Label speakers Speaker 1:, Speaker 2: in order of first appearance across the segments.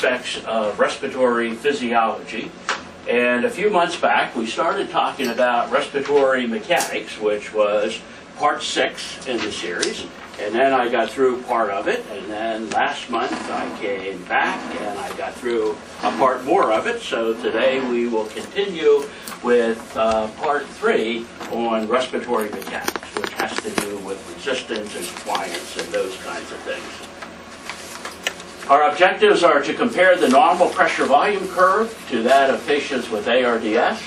Speaker 1: aspects of respiratory physiology. And a few months back, we started talking about respiratory mechanics, which was part 6 in the series. And then I got through part of it, and then last month I came back and I got through a part more of it. So today we will continue with part 3 on respiratory mechanics, which has to do with resistance and compliance and those kinds of things. Our objectives are to compare the normal pressure volume curve to that of patients with ARDS,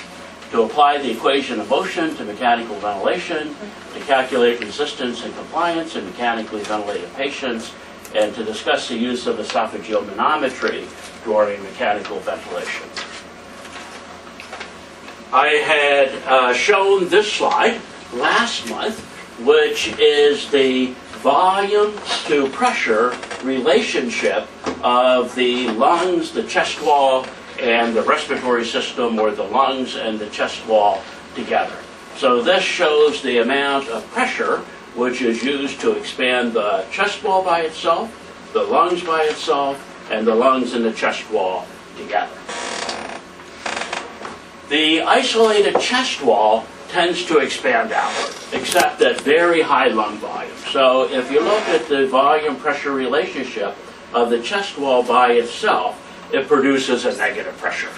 Speaker 1: to apply the equation of motion to mechanical ventilation, to calculate resistance and compliance in mechanically ventilated patients, and to discuss the use of esophageal manometry during mechanical ventilation. I had shown this slide last month, which is the volume to pressure relationship of the lungs, the chest wall, and the respiratory system, or the lungs and the chest wall together. So this shows the amount of pressure which is used to expand the chest wall by itself, the lungs by itself, and the lungs and the chest wall together. The isolated chest wall tends to expand outward, except at very high lung volume. So if you look at the volume pressure relationship of the chest wall by itself, it produces a negative pressure.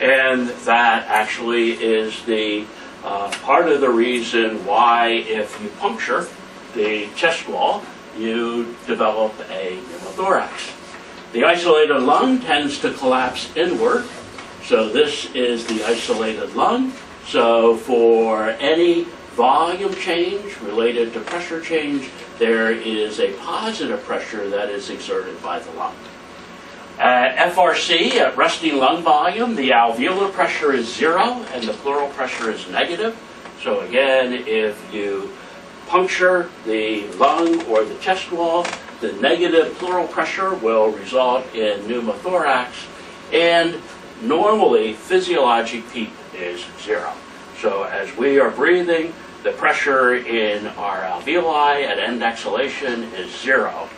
Speaker 1: And that actually is the part of the reason why if you puncture the chest wall, you develop a pneumothorax. The isolated lung tends to collapse inward. So this is the isolated lung. So for any volume change related to pressure change, there is a positive pressure that is exerted by the lung. At FRC, at resting lung volume, the alveolar pressure is 0 and the pleural pressure is negative. So again, if you puncture the lung or the chest wall, the negative pleural pressure will result in pneumothorax, and normally physiologic PEEP is 0. So as we are breathing, the pressure in our alveoli at end exhalation is 0.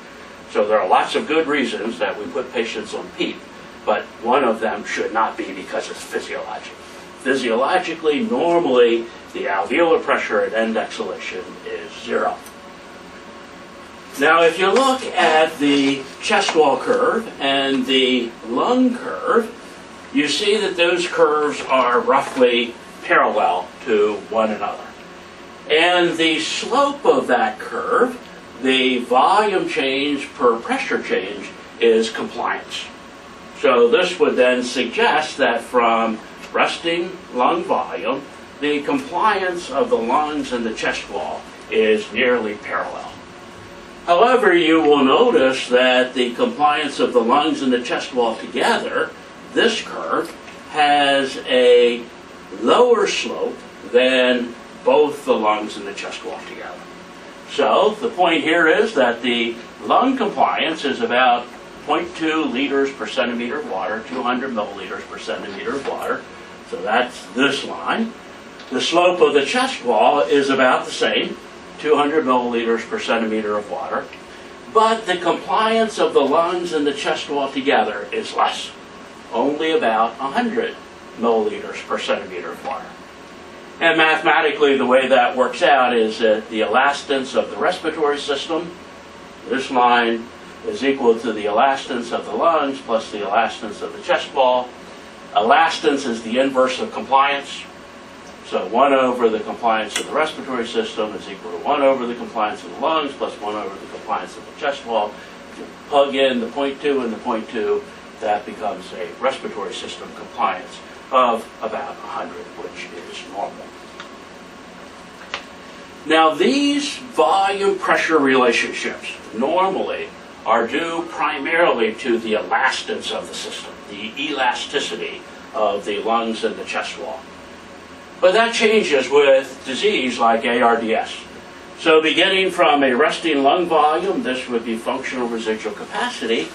Speaker 1: So there are lots of good reasons that we put patients on PEEP, but one of them should not be because it's physiologic. Physiologically, normally, the alveolar pressure at end exhalation is 0. Now, if you look at the chest wall curve and the lung curve, you see that those curves are roughly parallel to one another. And the slope of that curve, the volume change per pressure change, is compliance. So this would then suggest that from resting lung volume, the compliance of the lungs and the chest wall is nearly parallel. However, you will notice that the compliance of the lungs and the chest wall together, this curve, has a lower slope than both the lungs and the chest wall together. So the point here is that the lung compliance is about 0.2 liters per centimeter of water, 200 milliliters per centimeter of water. So that's this line. The slope of the chest wall is about the same, 200 milliliters per centimeter of water. But the compliance of the lungs and the chest wall together is less, only about 100 milliliters per centimeter of water. And mathematically, the way that works out is that the elastance of the respiratory system, this line, is equal to the elastance of the lungs plus the elastance of the chest wall. Elastance is the inverse of compliance. So 1 over the compliance of the respiratory system is equal to 1 over the compliance of the lungs plus 1 over the compliance of the chest wall. If you plug in the 0.2 and the 0.2, that becomes a respiratory system compliance of about 100, which is normal. Now, these volume pressure relationships normally are due primarily to the elastance of the system, the elasticity of the lungs and the chest wall. But that changes with disease like ARDS. So beginning from a resting lung volume, this would be functional residual capacity,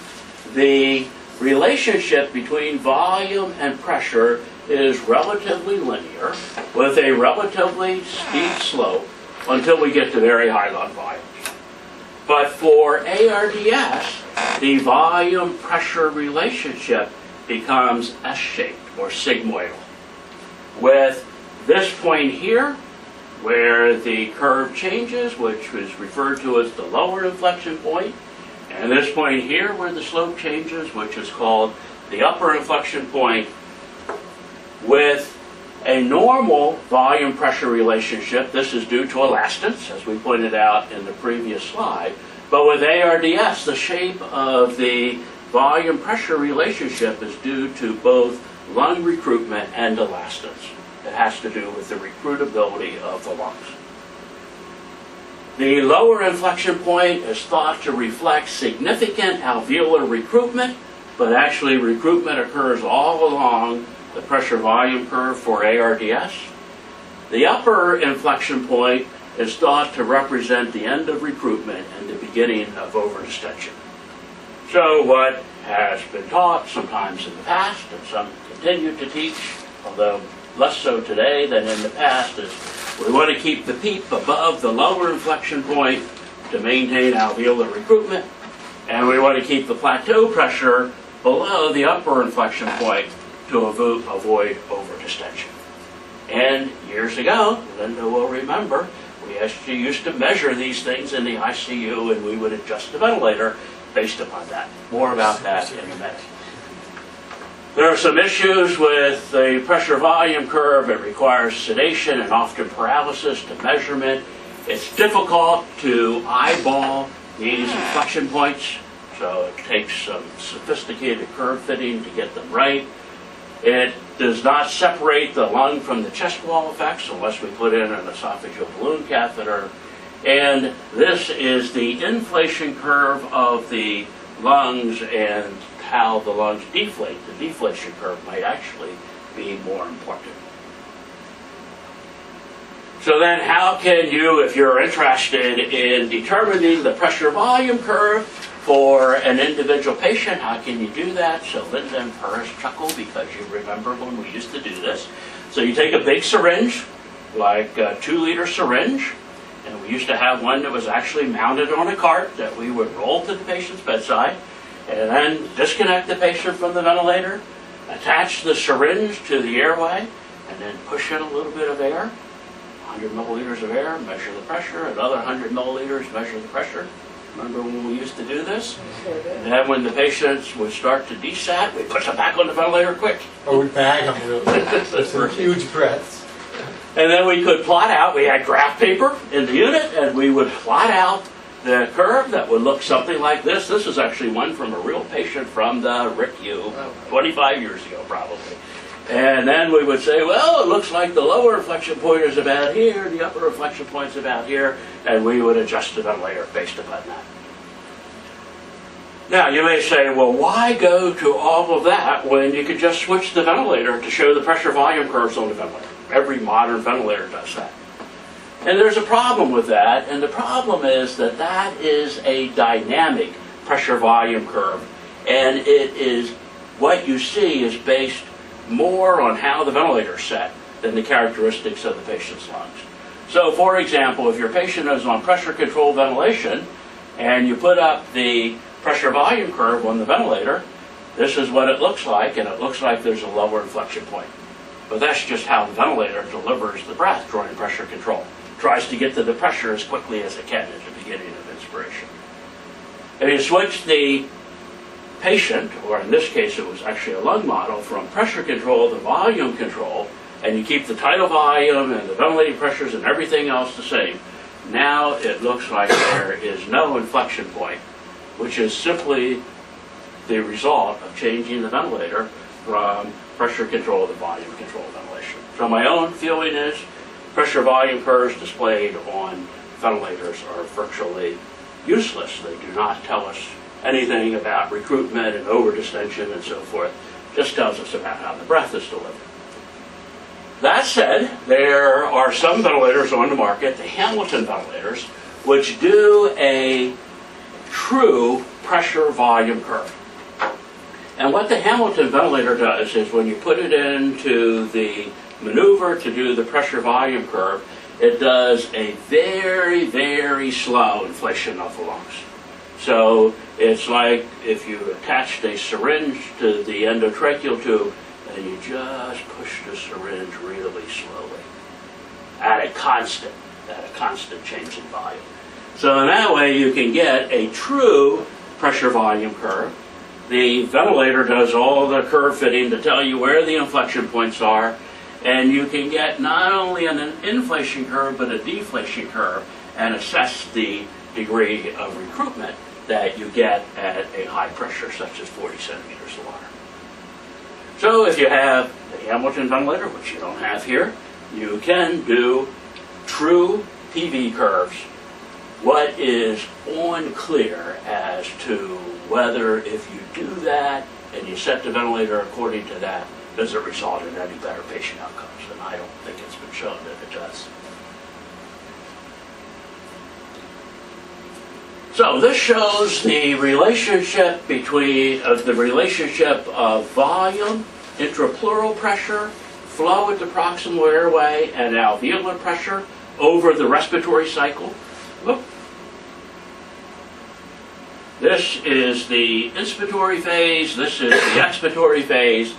Speaker 1: the relationship between volume and pressure is relatively linear with a relatively steep slope until we get to very high lung volumes. But for ARDS, the volume-pressure relationship becomes S-shaped or sigmoidal, with this point here where the curve changes, which was referred to as the lower inflection point, and this point here where the slope changes, which is called the upper inflection point, with a normal volume-pressure relationship. This is due to elastance, as we pointed out in the previous slide. But with ARDS, the shape of the volume-pressure relationship is due to both lung recruitment and elastance. It has to do with the recruitability of the lungs. The lower inflection point is thought to reflect significant alveolar recruitment, but actually recruitment occurs all along the pressure-volume curve for ARDS. The upper inflection point is thought to represent the end of recruitment and the beginning of overdistension. So what has been taught sometimes in the past, and some continue to teach, although less so today than in the past, is we want to keep the PEEP above the lower inflection point to maintain alveolar recruitment, and we want to keep the plateau pressure below the upper inflection point to avoid overdistension. And years ago, Linda will remember, we actually used to measure these things in the ICU, and we would adjust the ventilator based upon that. More about that in a minute. There are some issues with the pressure-volume curve. It requires sedation and often paralysis to measurement. It's difficult to eyeball these inflection points, so it takes some sophisticated curve fitting to get them right. It does not separate the lung from the chest wall effects unless we put in an esophageal balloon catheter. And this is the inflation curve of the lungs and how the lungs deflate. The deflation curve might actually be more important. So then how can you, if you're interested in determining the pressure-volume curve for an individual patient, how can you do that? So Linda and Paris chuckle because you remember when we used to do this. So you take a big syringe, like a 2-liter syringe, and we used to have one that was actually mounted on a cart that we would roll to the patient's bedside, and then disconnect the patient from the ventilator, attach the syringe to the airway, and then push in a little bit of air, 100 milliliters of air, measure the pressure, another 100 milliliters, measure the pressure. Remember when we used to do this? And then when the patients would start to desat, we put them back on the ventilator quick.
Speaker 2: Or we bag them really. Some huge breaths.
Speaker 1: And then we could plot out, we had graph paper in the unit, and we would plot out the curve that would look something like this. This is actually one from a real patient from the RICU 25 years ago probably. And then we would say, well, it looks like the lower inflection point is about here, the upper inflection point is about here, and we would adjust the ventilator based upon that. Now, you may say, well, why go to all of that when you could just switch the ventilator to show the pressure-volume curves on the ventilator? Every modern ventilator does that. And there's a problem with that, and the problem is that that is a dynamic pressure-volume curve, and it is, what you see is based more on how the ventilator is set than the characteristics of the patient's lungs. So, for example, if your patient is on pressure-controlled ventilation, and you put up the pressure-volume curve on the ventilator, this is what it looks like, and it looks like there's a lower inflection point. But that's just how the ventilator delivers the breath during pressure control. It tries to get to the pressure as quickly as it can at the beginning of inspiration. If you switch the patient, or in this case it was actually a lung model, from pressure control to volume control, and you keep the tidal volume and the ventilating pressures and everything else the same, now it looks like there is no inflection point, which is simply the result of changing the ventilator from pressure control to volume control ventilation. So my own feeling is pressure volume curves displayed on ventilators are virtually useless. They do not tell us anything about recruitment and overdistension and so forth. Just tells us about how the breath is delivered. That said, there are some ventilators on the market, the Hamilton ventilators, which do a true pressure volume curve. And what the Hamilton ventilator does is when you put it into the maneuver to do the pressure volume curve, it does a very, very slow inflation of the lungs. So it's like if you attached a syringe to the endotracheal tube and you just push the syringe really slowly at a constant change in volume. So in that way you can get a true pressure volume curve. The ventilator does all the curve fitting to tell you where the inflection points are, and you can get not only an inflation curve but a deflation curve and assess the degree of recruitment that you get at a high pressure such as 40 centimeters of water. So if you have the Hamilton ventilator, which you don't have here, you can do true PV curves. What is unclear as to whether if you do that and you set the ventilator according to that, does it result in any better patient outcomes? And I don't think it's been shown that it does. So this shows the relationship between of volume, intrapleural pressure, flow at the proximal airway, and alveolar pressure over the respiratory cycle. Look. This is the inspiratory phase, this is the expiratory phase.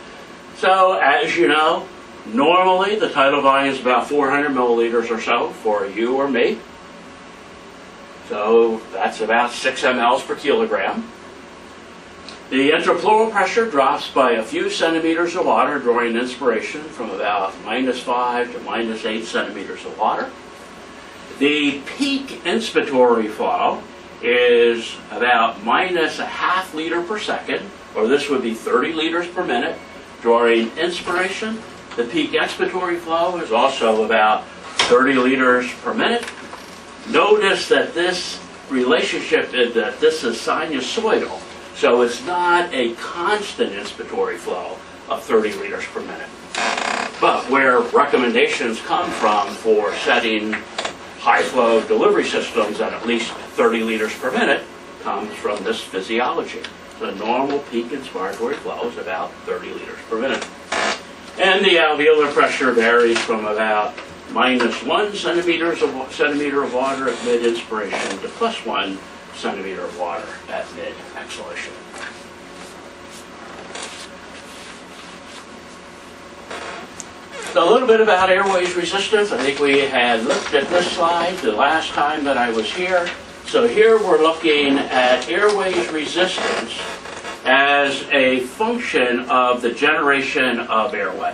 Speaker 1: So as you know, normally the tidal volume is about 400 milliliters or so for you or me. So that's about 6 mLs per kilogram. The intrapleural pressure drops by a few centimeters of water during inspiration from about -5 to -8 centimeters of water. The peak inspiratory flow is about -0.5 liter per second, or this would be 30 liters per minute during inspiration. The peak expiratory flow is also about 30 liters per minute. Notice that this relationship is that this is sinusoidal, so it's not a constant inspiratory flow of 30 liters per minute. But where recommendations come from for setting high flow delivery systems at least 30 liters per minute comes from this physiology. The normal peak inspiratory flow is about 30 liters per minute. And the alveolar pressure varies from about -1 centimeter of water at mid-inspiration to +1 centimeter of water at mid-exhalation. So a little bit about airways resistance. I think we had looked at this slide the last time that I was here. So here we're looking at airways resistance as a function of the generation of airway.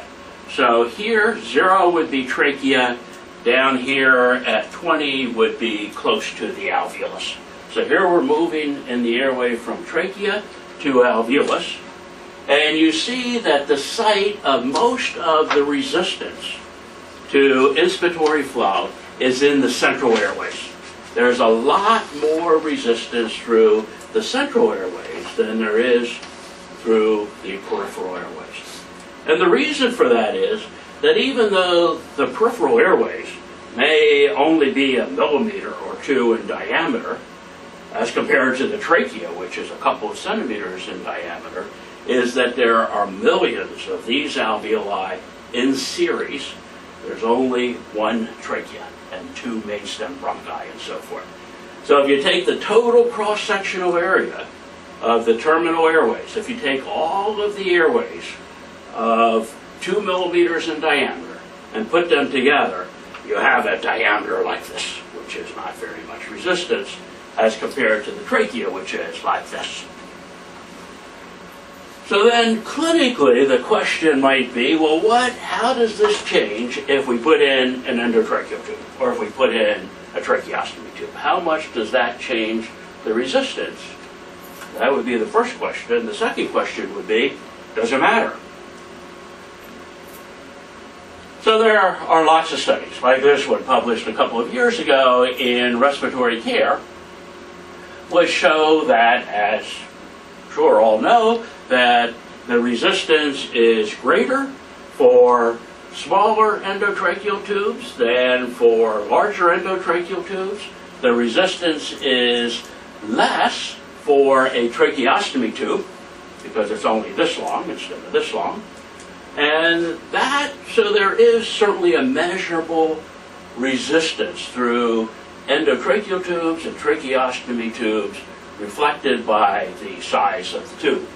Speaker 1: So here, 0 would be trachea. Down here at 20 would be close to the alveolus. So here we're moving in the airway from trachea to alveolus. And you see that the site of most of the resistance to inspiratory flow is in the central airways. There's a lot more resistance through the central airways than there is through the peripheral airways. And the reason for that is that even though the peripheral airways may only be 1 millimeter or 2 in diameter, as compared to the trachea, which is a couple of centimeters in diameter, is that there are millions of these alveoli in series. There's only 1 trachea and 2 main stem bronchi and so forth. So if you take the total cross-sectional area of the terminal airways, if you take all of the airways of 2 millimeters in diameter and put them together, you have a diameter like this, which is not very much resistance as compared to the trachea, which is like this. So then clinically the question might be, well, how does this change if we put in an endotracheal tube or if we put in a tracheostomy tube? How much does that change the resistance? That would be the first question. The second question would be, does it matter? So there are lots of studies, like this one published a couple of years ago in Respiratory Care, which show that, as sure all know, that the resistance is greater for smaller endotracheal tubes than for larger endotracheal tubes. The resistance is less for a tracheostomy tube because it's only this long instead of this long. And so there is certainly a measurable resistance through endotracheal tubes and tracheostomy tubes reflected by the size of the tube.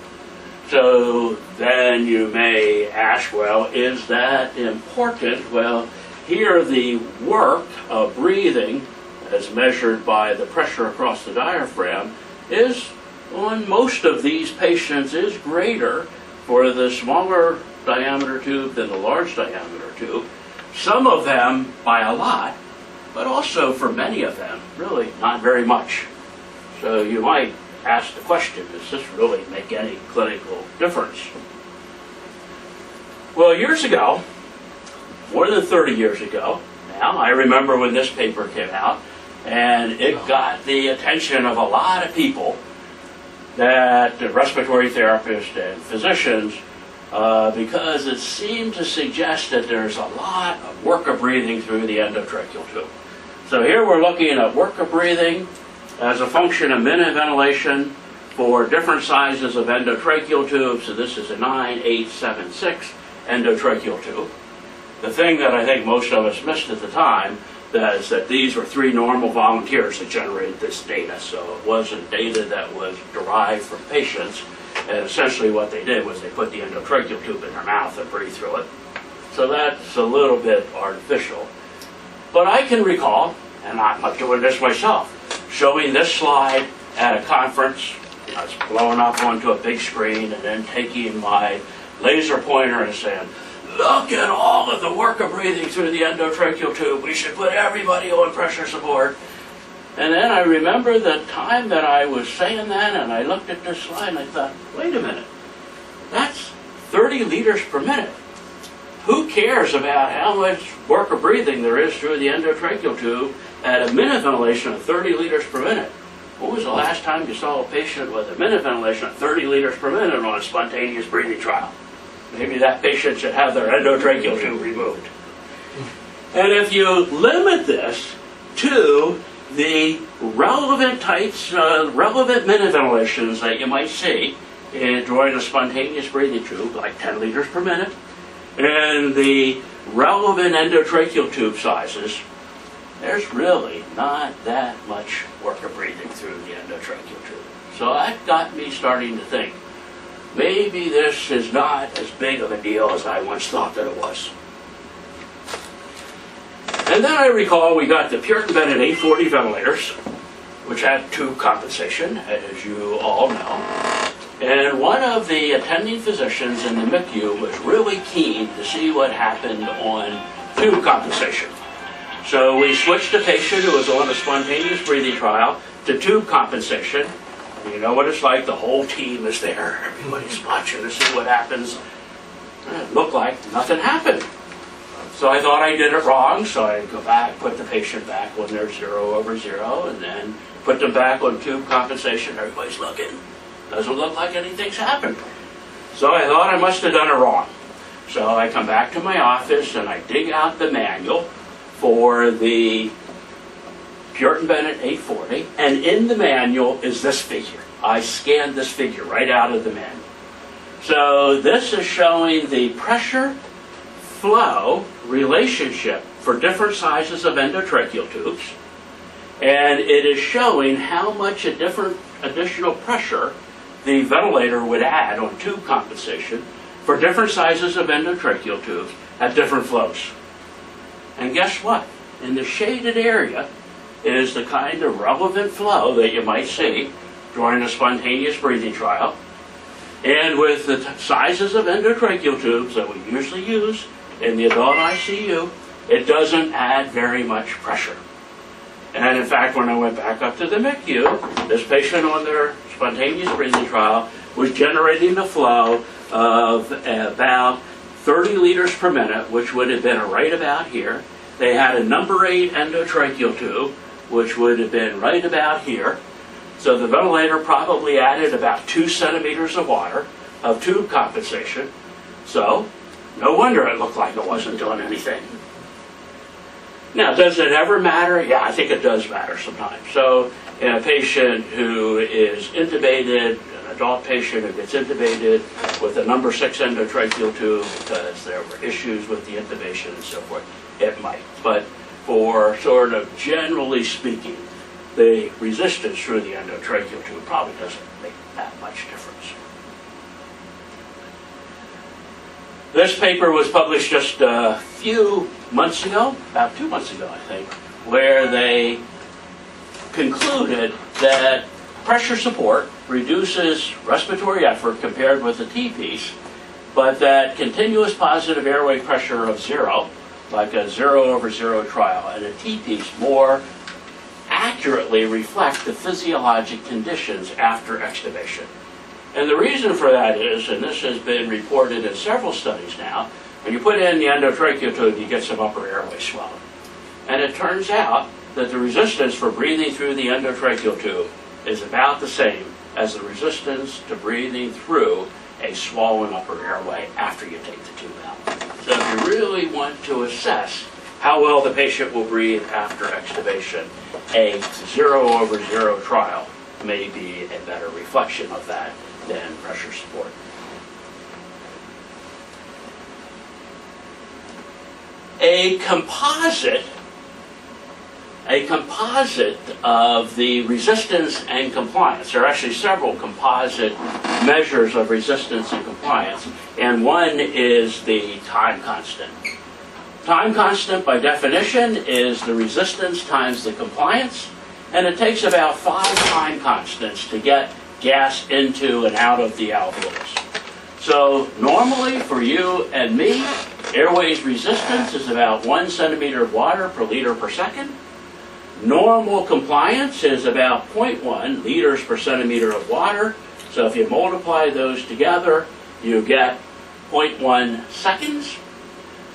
Speaker 1: So then you may ask, well, is that important? Well, here the work of breathing, as measured by the pressure across the diaphragm, is on most of these patients is greater for the smaller diameter tube than the large diameter tube. Some of them by a lot, but also for many of them, really not very much. So you might ask the question, does this really make any clinical difference? Well, years ago, more than 30 years ago now, I remember when this paper came out, and it got the attention of a lot of people, that the respiratory therapists and physicians, because it seemed to suggest that there's a lot of work of breathing through the endotracheal tube. So here we're looking at work of breathing as a function of minute ventilation for different sizes of endotracheal tubes. So this is a 9, 8, 7, 6 endotracheal tube. The thing that I think most of us missed at the time is that these were 3 normal volunteers that generated this data. So it wasn't data that was derived from patients. And essentially what they did was they put the endotracheal tube in their mouth and breathed through it. So that's a little bit artificial. But I can recall, and I'm doing this myself, showing this slide at a conference. I was blowing up onto a big screen and then taking my laser pointer and saying, look at all of the work of breathing through the endotracheal tube. We should put everybody on pressure support. And then I remember the time that I was saying that, and I looked at this slide and I thought, wait a minute, that's 30 liters per minute. Who cares about how much work of breathing there is through the endotracheal tube at a minute ventilation of 30 liters per minute? When was the last time you saw a patient with a minute ventilation of 30 liters per minute on a spontaneous breathing trial? Maybe that patient should have their endotracheal tube removed. And if you limit this to the relevant types, relevant minute ventilations that you might see during a spontaneous breathing tube, like 10 liters per minute, and the relevant endotracheal tube sizes, there's really not that much work of breathing through the endotracheal tube. So that got me starting to think, maybe this is not as big of a deal as I once thought that it was. And then I recall we got the Puritan Bennett 840 ventilators, which had tube compensation, as you all know. And one of the attending physicians in the MICU was really keen to see what happened on tube compensation. So we switched a patient who was on a spontaneous breathing trial to tube compensation. You know what it's like, the whole team is there. Everybody's watching to see what happens. It looked like nothing happened. So I thought I did it wrong, so I go back, put the patient back when they're 0/0, and then put them back on tube compensation. Everybody's looking. Doesn't look like anything's happened. So I thought I must have done it wrong. So I come back to my office and I dig out the manual for the Puritan Bennett 840, and in the manual is this figure. I scanned this figure right out of the manual. So this is showing the pressure flow relationship for different sizes of endotracheal tubes, and it is showing how much a different additional pressure the ventilator would add on tube compensation for different sizes of endotracheal tubes at different flows. And guess what? In the shaded area is the kind of relevant flow that you might see during a spontaneous breathing trial. And with the sizes of endotracheal tubes that we usually use in the adult ICU, it doesn't add very much pressure. And in fact, when I went back up to the MICU, this patient on their spontaneous breathing trial was generating a flow of about 30 liters per minute, which would have been right about here. They had a number 8 endotracheal tube, which would have been right about here. So the ventilator probably added about 2 centimeters of water of tube compensation. So no wonder it looked like it wasn't doing anything. Now, does it ever matter? Yeah, I think it does matter sometimes. So in a patient who is intubated, an adult patient who gets intubated with a number 6 endotracheal tube because there were issues with the intubation and so forth, it might. But for sort of generally speaking, the resistance through the endotracheal tube probably doesn't make that much difference. This paper was published just a few months ago, about 2 months ago, I think, where they concluded that pressure support reduces respiratory effort compared with the T-piece, but that continuous positive airway pressure of 0, like a 0/0 trial, and a T-piece more accurately reflect the physiologic conditions after extubation. And the reason for that is, and this has been reported in several studies now, when you put in the endotracheal tube, you get some upper airway swelling. And it turns out that the resistance for breathing through the endotracheal tube is about the same as the resistance to breathing through a swollen upper airway after you take the tube out. So if you really want to assess how well the patient will breathe after extubation, a 0/0 trial may be a better reflection of that than pressure support. A composite of the resistance and compliance. There are actually several composite measures of resistance and compliance, and one is the time constant. Time constant, by definition, is the resistance times the compliance, and it takes about 5 time constants to get gas into and out of the alveolus. So normally for you and me, airway's resistance is about 1 centimeter of water per liter per second. Normal compliance is about 0.1 liters per centimeter of water. So if you multiply those together, you get 0.1 seconds.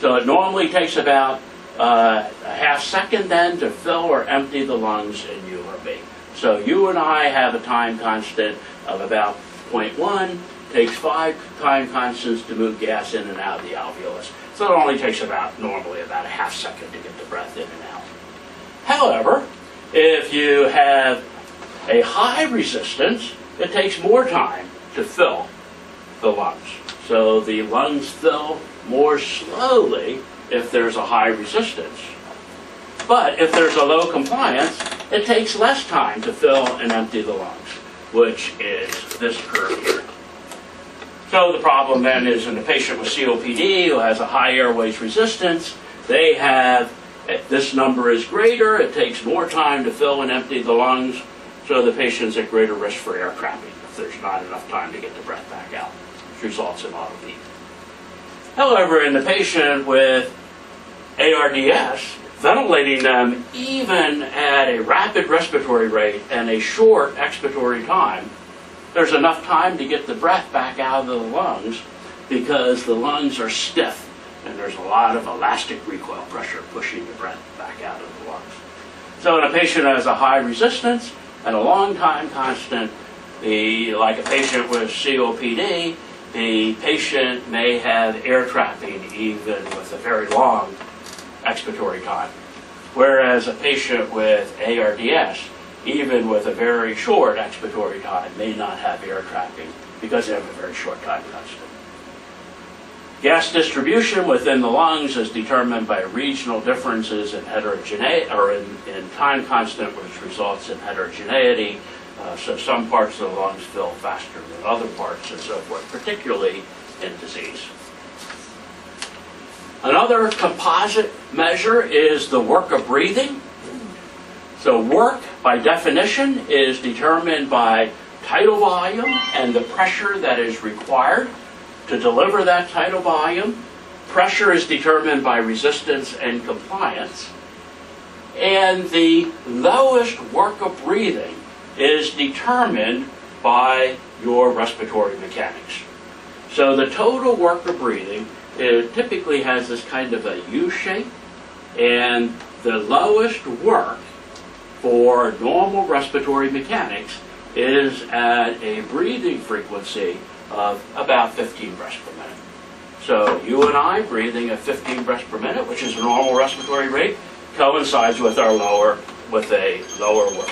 Speaker 1: So it normally takes about a half second then to fill or empty the lungs in you or me. So you and I have a time constant of about 0.1. Takes 5 time constants to move gas in and out of the alveolus. So it only takes normally about a half second to get the breath in and out. However, if you have a high resistance, it takes more time to fill the lungs. So the lungs fill more slowly if there's a high resistance. But if there's a low compliance, it takes less time to fill and empty the lungs, which is this curve here. So the problem then is in a patient with COPD who has a high airways resistance, they have, if this number is greater, it takes more time to fill and empty the lungs, so the patient's at greater risk for air trapping if there's not enough time to get the breath back out, which results in autopnea. However, in the patient with ARDS, ventilating them even at a rapid respiratory rate and a short expiratory time, there's enough time to get the breath back out of the lungs because the lungs are stiff and there's a lot of elastic recoil pressure pushing the breath back out of the lungs. So in a patient that has a high resistance and a long time constant, like a patient with COPD, the patient may have air trapping even with a very long expiratory time. Whereas a patient with ARDS, even with a very short expiratory time, may not have air trapping because they have a very short time constant. Gas distribution within the lungs is determined by regional differences in heterogeneity, or in time constant, which results in heterogeneity. So some parts of the lungs fill faster than other parts and so forth, particularly in disease. Another composite measure is the work of breathing. So work, by definition, is determined by tidal volume and the pressure that is required to deliver that tidal volume. Pressure is determined by resistance and compliance. And the lowest work of breathing is determined by your respiratory mechanics. So the total work of breathing, it typically has this kind of a U shape, and the lowest work for normal respiratory mechanics is at a breathing frequency of about 15 breaths per minute. So you and I breathing at 15 breaths per minute, which is a normal respiratory rate, coincides with a lower work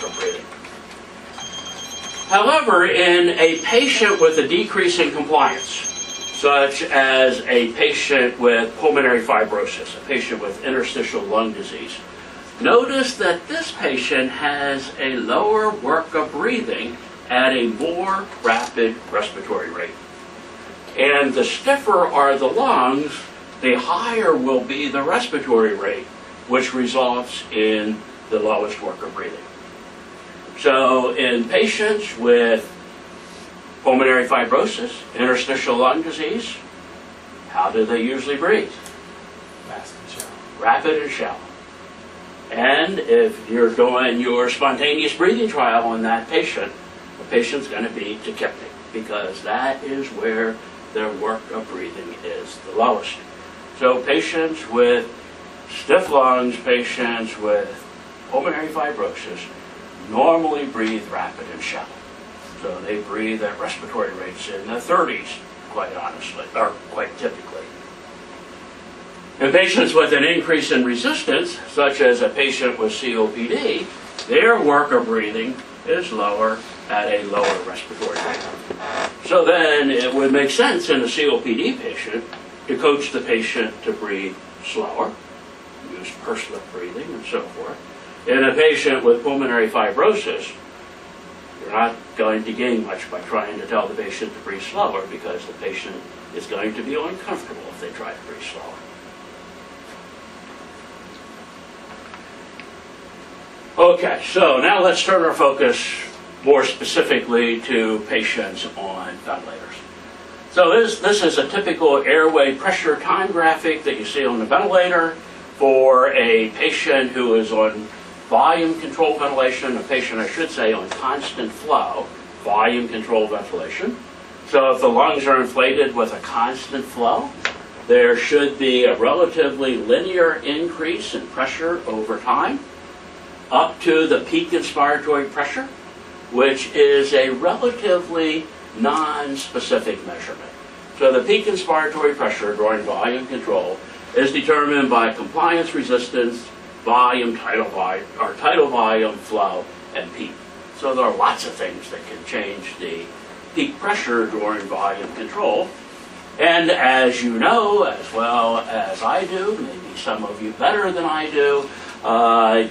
Speaker 1: of breathing. However, in a patient with a decrease in compliance, such as a patient with pulmonary fibrosis, a patient with interstitial lung disease, Notice that this patient has a lower work of breathing at a more rapid respiratory rate. And the stiffer are the lungs, the higher will be the respiratory rate, which results in the lowest work of breathing. So in patients with pulmonary fibrosis, interstitial lung disease, how do they usually breathe?
Speaker 2: Fast and shallow.
Speaker 1: Rapid and shallow. And if you're doing your spontaneous breathing trial on that patient, the patient's going to be tachypnic because that is where their work of breathing is the lowest. So patients with stiff lungs, patients with pulmonary fibrosis, normally breathe rapid and shallow. So they breathe at respiratory rates in the 30s, quite honestly, or quite typically. In patients with an increase in resistance, such as a patient with COPD, their work of breathing is lower at a lower respiratory rate. So then it would make sense in a COPD patient to coach the patient to breathe slower, use pursed-lip breathing and so forth. In a patient with pulmonary fibrosis, you're not going to gain much by trying to tell the patient to breathe slower because the patient is going to be uncomfortable if they try to breathe slower. Okay, so now let's turn our focus more specifically to patients on ventilators. So this is a typical airway pressure time graphic that you see on the ventilator for a patient who is on volume control ventilation, a patient, I should say, on constant flow, volume control ventilation. So if the lungs are inflated with a constant flow, there should be a relatively linear increase in pressure over time, up to the peak inspiratory pressure, which is a relatively non-specific measurement. So the peak inspiratory pressure during volume control is determined by compliance resistance, volume, tidal volume, flow, and peak. So there are lots of things that can change the peak pressure during volume control. And as you know, as well as I do, maybe some of you better than I do,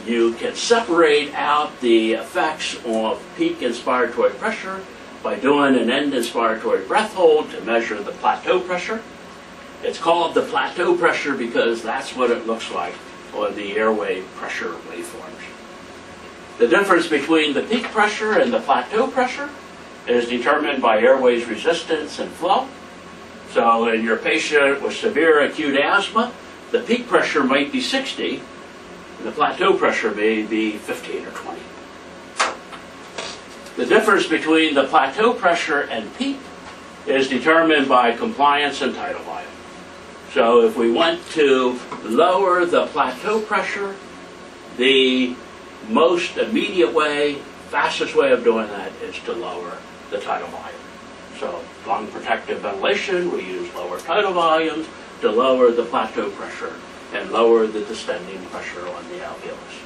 Speaker 1: you can separate out the effects of peak inspiratory pressure by doing an end inspiratory breath hold to measure the plateau pressure. It's called the plateau pressure because that's what it looks like on the airway pressure waveforms. The difference between the peak pressure and the plateau pressure is determined by airways resistance and flow. So in your patient with severe acute asthma, the peak pressure might be 60, and the plateau pressure may be 15 or 20. The difference between the plateau pressure and peak is determined by compliance and tidal volume. So if we want to lower the plateau pressure, the most immediate way, fastest way of doing that is to lower the tidal volume. So lung protective ventilation, we use lower tidal volumes to lower the plateau pressure and lower the distending pressure on the alveolus.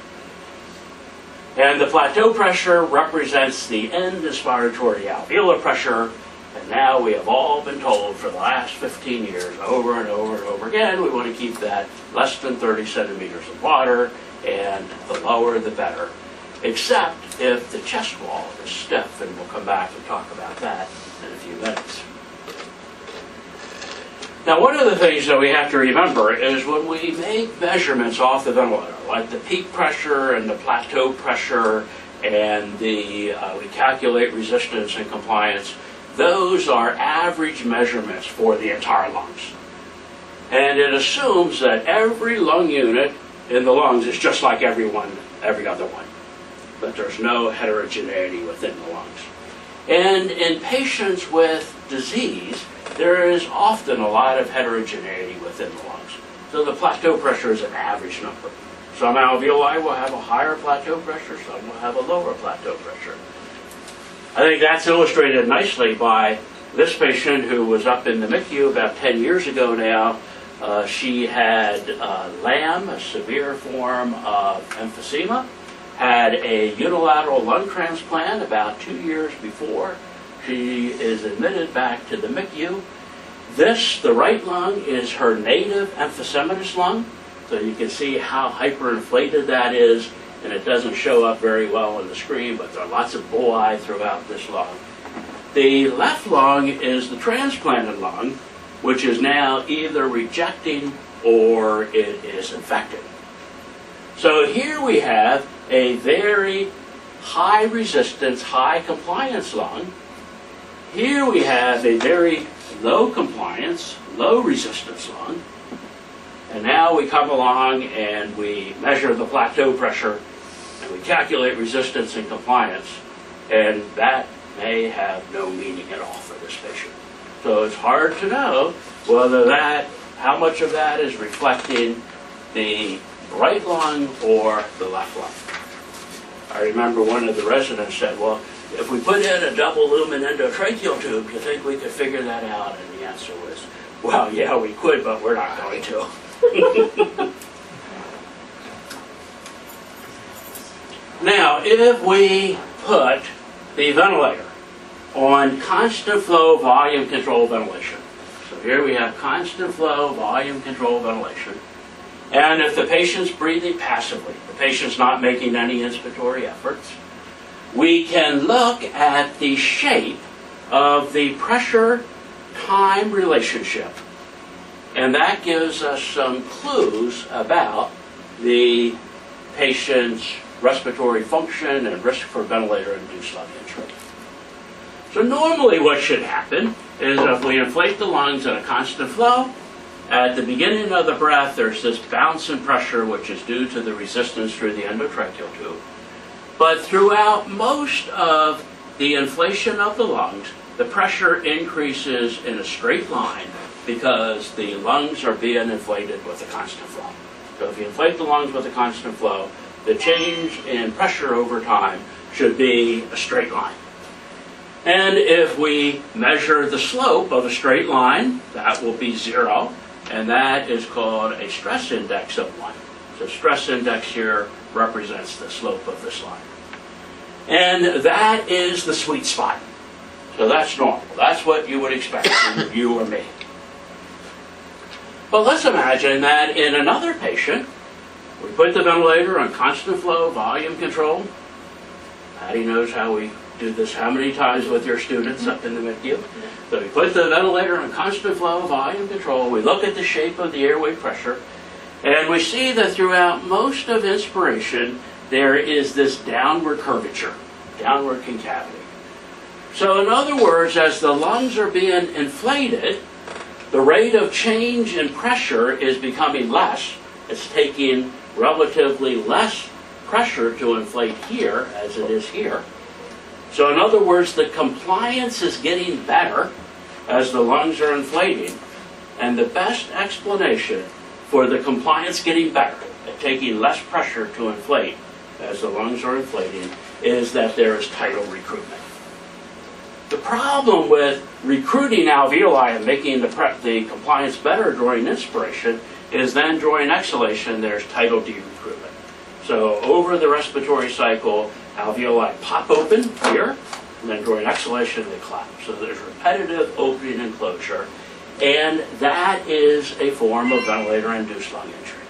Speaker 1: And the plateau pressure represents the end inspiratory alveolar pressure. And now we have all been told for the last 15 years, over and over and over again, we want to keep that less than 30 centimeters of water, and the lower the better, except if the chest wall is stiff, and we'll come back and talk about that in a few minutes. Now, one of the things that we have to remember is when we make measurements off the ventilator, like the peak pressure and the plateau pressure, and we calculate resistance and compliance, those are average measurements for the entire lungs. And it assumes that every lung unit in the lungs is just like every other one. But there's no heterogeneity within the lungs. And in patients with disease, there is often a lot of heterogeneity within the lungs. So the plateau pressure is an average number. Some alveoli will have a higher plateau pressure, some will have a lower plateau pressure. I think that's illustrated nicely by this patient who was up in the MICU about 10 years ago now. She had LAM, a severe form of emphysema, had a unilateral lung transplant about 2 years before. She is admitted back to the MICU. This, the right lung, is her native emphysematous lung. So you can see how hyperinflated that is, and it doesn't show up very well on the screen, but there are lots of bullseye throughout this lung. The left lung is the transplanted lung, which is now either rejecting or it is infected. So here we have a very high resistance, high compliance lung. Here we have a very low compliance, low resistance lung. And now we come along and we measure the plateau pressure and we calculate resistance and compliance, and that may have no meaning at all for this patient. So it's hard to know whether how much of that is reflecting the right lung or the left lung. I remember one of the residents said, well, if we put in a double lumen endotracheal tube, you think we could figure that out? And the answer was, well, yeah, we could, but we're not going to. Now, if we put the ventilator on constant flow volume control ventilation, so here we have constant flow volume control ventilation, and if the patient's breathing passively, the patient's not making any inspiratory efforts, we can look at the shape of the pressure-time relationship. And that gives us some clues about the patient's respiratory function and risk for ventilator-induced lung injury. So normally what should happen is if we inflate the lungs at a constant flow, at the beginning of the breath there's this bounce in pressure which is due to the resistance through the endotracheal tube. But throughout most of the inflation of the lungs, the pressure increases in a straight line because the lungs are being inflated with a constant flow. So if you inflate the lungs with a constant flow, the change in pressure over time should be a straight line. And if we measure the slope of a straight line, that will be 0, and that is called a stress index of 1. So stress index here represents the slope of this line. And that is the sweet spot. So that's normal. That's what you would expect from you or me. But let's imagine that in another patient, we put the ventilator on constant flow volume control. Patty knows how we do this how many times with your students up in the MICU. So we put the ventilator on constant flow volume control. We look at the shape of the airway pressure, and we see that throughout most of inspiration, there is this downward curvature, downward concavity. So in other words, as the lungs are being inflated, the rate of change in pressure is becoming less. It's taking relatively less pressure to inflate here as it is here. So in other words, the compliance is getting better as the lungs are inflating. And the best explanation for the compliance getting better, and taking less pressure to inflate as the lungs are inflating, is that there is tidal recruitment. The problem with recruiting alveoli and making the compliance better during inspiration is then during exhalation there's tidal de-recruitment. So over the respiratory cycle, alveoli pop open here, and then during exhalation they collapse. So there's repetitive opening and closure, and that is a form of ventilator-induced lung injury.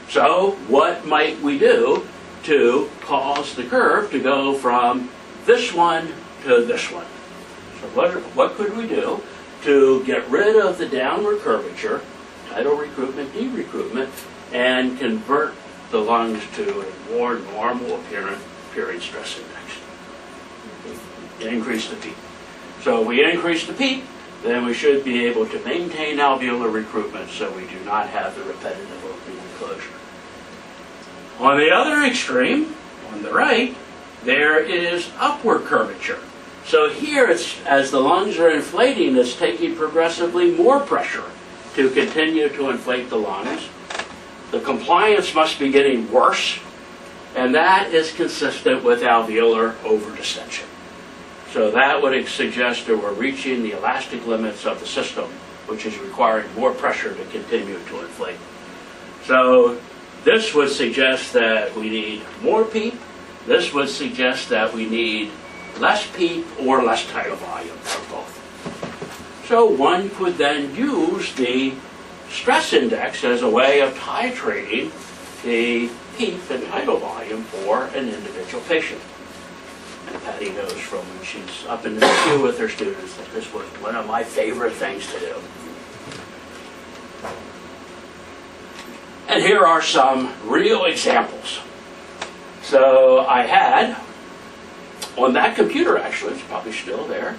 Speaker 1: So what might we do to cause the curve to go from this one to this one? So what could we do to get rid of the downward curvature, tidal recruitment, de-recruitment, and convert the lungs to a more normal appearing stress index? Increase the PEEP. So if we increase the PEEP, then we should be able to maintain alveolar recruitment so we do not have the repetitive opening and closure. On the other extreme, on the right, there is upward curvature. So here, it's, as the lungs are inflating, it's taking progressively more pressure to continue to inflate the lungs. The compliance must be getting worse, and that is consistent with alveolar overdistension. So that would suggest that we're reaching the elastic limits of the system, which is requiring more pressure to continue to inflate. So this would suggest that we need more PEEP. This would suggest that we need less PEEP or less tidal volume, or both. So one could then use the stress index as a way of titrating the peak and tidal volume for an individual patient. And Patty knows from when she's up in the queue with her students that this was one of my favorite things to do. And here are some real examples. So I had, on that computer actually, it's probably still there,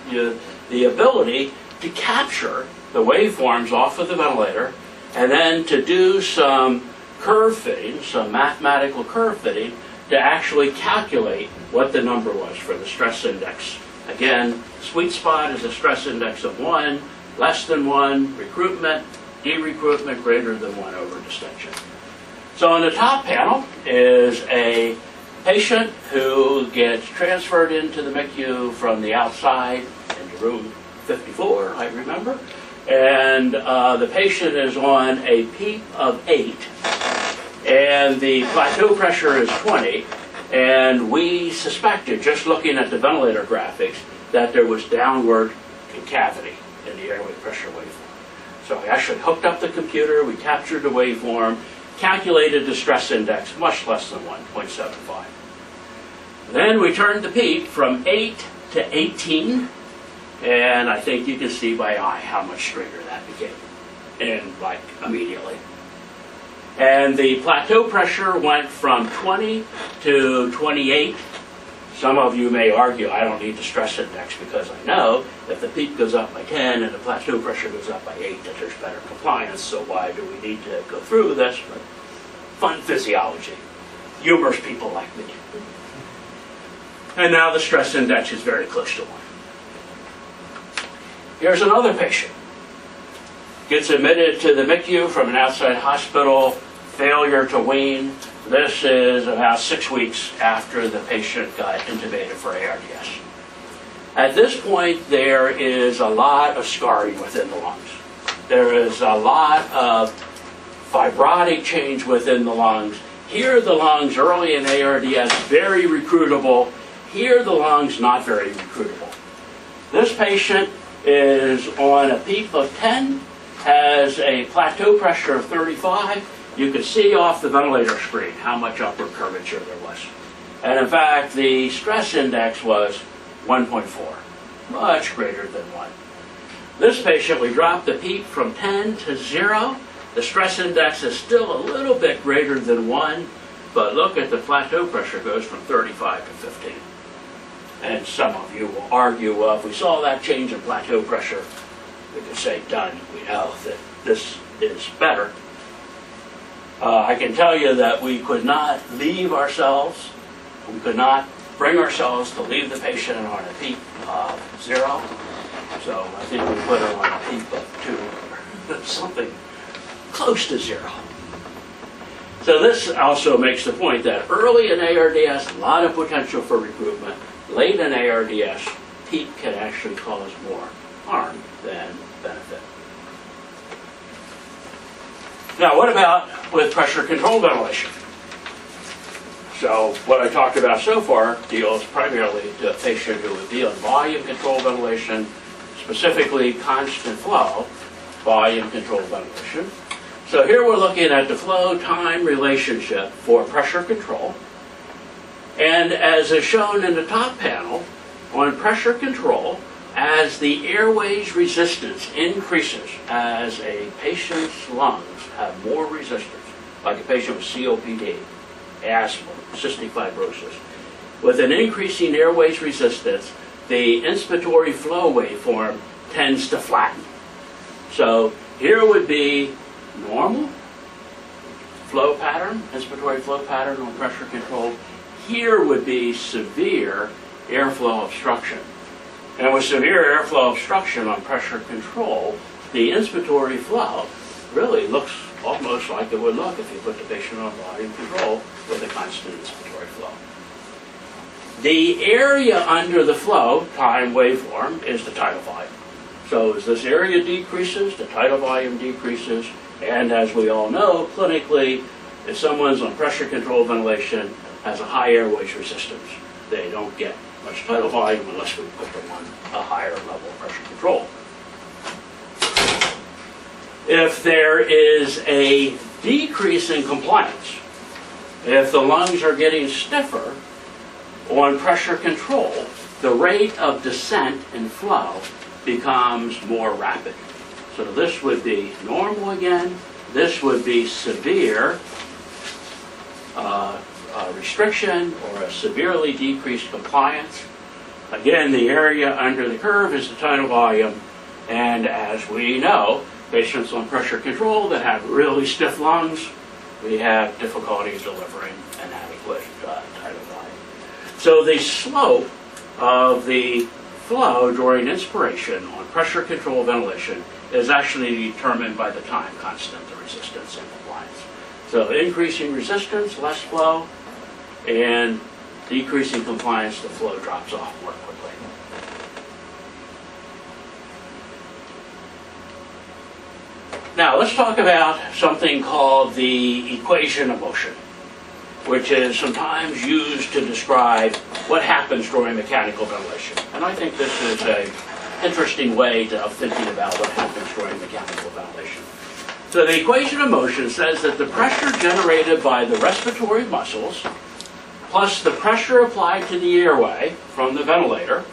Speaker 1: the ability to capture the waveforms off of the ventilator and then to do some curve fitting, some mathematical curve fitting, to actually calculate what the number was for the stress index. Again, sweet spot is a stress index of 1, less than 1, recruitment, de-recruitment greater than 1 over distension. So on the top panel is a patient who gets transferred into the MICU from the outside into room 54, I remember. And the patient is on a PEEP of 8, and the plateau pressure is 20, and we suspected, just looking at the ventilator graphics, that there was downward concavity in the airway pressure waveform. So I actually hooked up the computer, we captured the waveform, calculated the stress index, much less than 1.75. Then we turned the PEEP from 8 to 18, and I think you can see by eye how much straighter that became, and like immediately. And the plateau pressure went from 20 to 28. Some of you may argue I don't need the stress index because I know if the PEEP goes up by 10 and the plateau pressure goes up by 8 that there's better compliance, so why do we need to go through this? But fun physiology. Humorous people like me. And now the stress index is very close to 1. Here's another patient. Gets admitted to the MICU from an outside hospital, failure to wean. This is about 6 weeks after the patient got intubated for ARDS. At this point, there is a lot of scarring within the lungs. There is a lot of fibrotic change within the lungs. Here the lungs early in ARDS, very recruitable. Here the lungs not very recruitable. This patient is on a PEEP of 10, has a plateau pressure of 35. You could see off the ventilator screen how much upward curvature there was. And in fact, the stress index was 1.4, much greater than 1. This patient, we dropped the PEEP from 10 to 0. The stress index is still a little bit greater than 1, but look at the plateau pressure goes from 35 to 15. And some of you will argue, well, if we saw that change in plateau pressure, we could say, done, we know that this is better. I can tell you that we could not leave ourselves, we could not bring ourselves to leave the patient on a PEEP of 0. So I think we put her on a PEEP of 2, something close to 0. So this also makes the point that early in ARDS, a lot of potential for recruitment. Late in ARDS, PEEP can actually cause more harm than benefit. Now, what about with pressure controlled ventilation? So what I talked about so far deals primarily to a patient who would be on volume controlled ventilation, specifically constant flow volume controlled ventilation. So here we're looking at the flow-time relationship for pressure control. And as is shown in the top panel, on pressure control, as the airway's resistance increases, as a patient's lungs have more resistance, like a patient with COPD, asthma, cystic fibrosis, with an increasing airway's resistance, the inspiratory flow waveform tends to flatten. So here would be normal flow pattern, inspiratory flow pattern on pressure control. Here would be severe airflow obstruction. And with severe airflow obstruction on pressure control, the inspiratory flow really looks almost like it would look if you put the patient on volume control with a constant inspiratory flow. The area under the flow time waveform is the tidal volume. So as this area decreases, the tidal volume decreases, and as we all know, clinically, if someone's on pressure control ventilation, has a high airways resistance, they don't get much tidal volume unless we put them on a higher level of pressure control. If there is a decrease in compliance, if the lungs are getting stiffer, on pressure control, the rate of descent and flow becomes more rapid. So this would be normal again. This would be severe restriction or a severely decreased compliance. Again, the area under the curve is the tidal volume, and as we know, patients on pressure control that have really stiff lungs, we have difficulty delivering an adequate tidal volume. So the slope of the flow during inspiration on pressure control ventilation is actually determined by the time constant, the resistance and compliance. So increasing resistance, less flow, and decreasing compliance, the flow drops off more quickly. Now let's talk about something called the equation of motion, which is sometimes used to describe what happens during mechanical ventilation. And I think this is an interesting way of thinking about what happens during mechanical ventilation. So the equation of motion says that the pressure generated by the respiratory muscles plus the pressure applied to the airway from the ventilator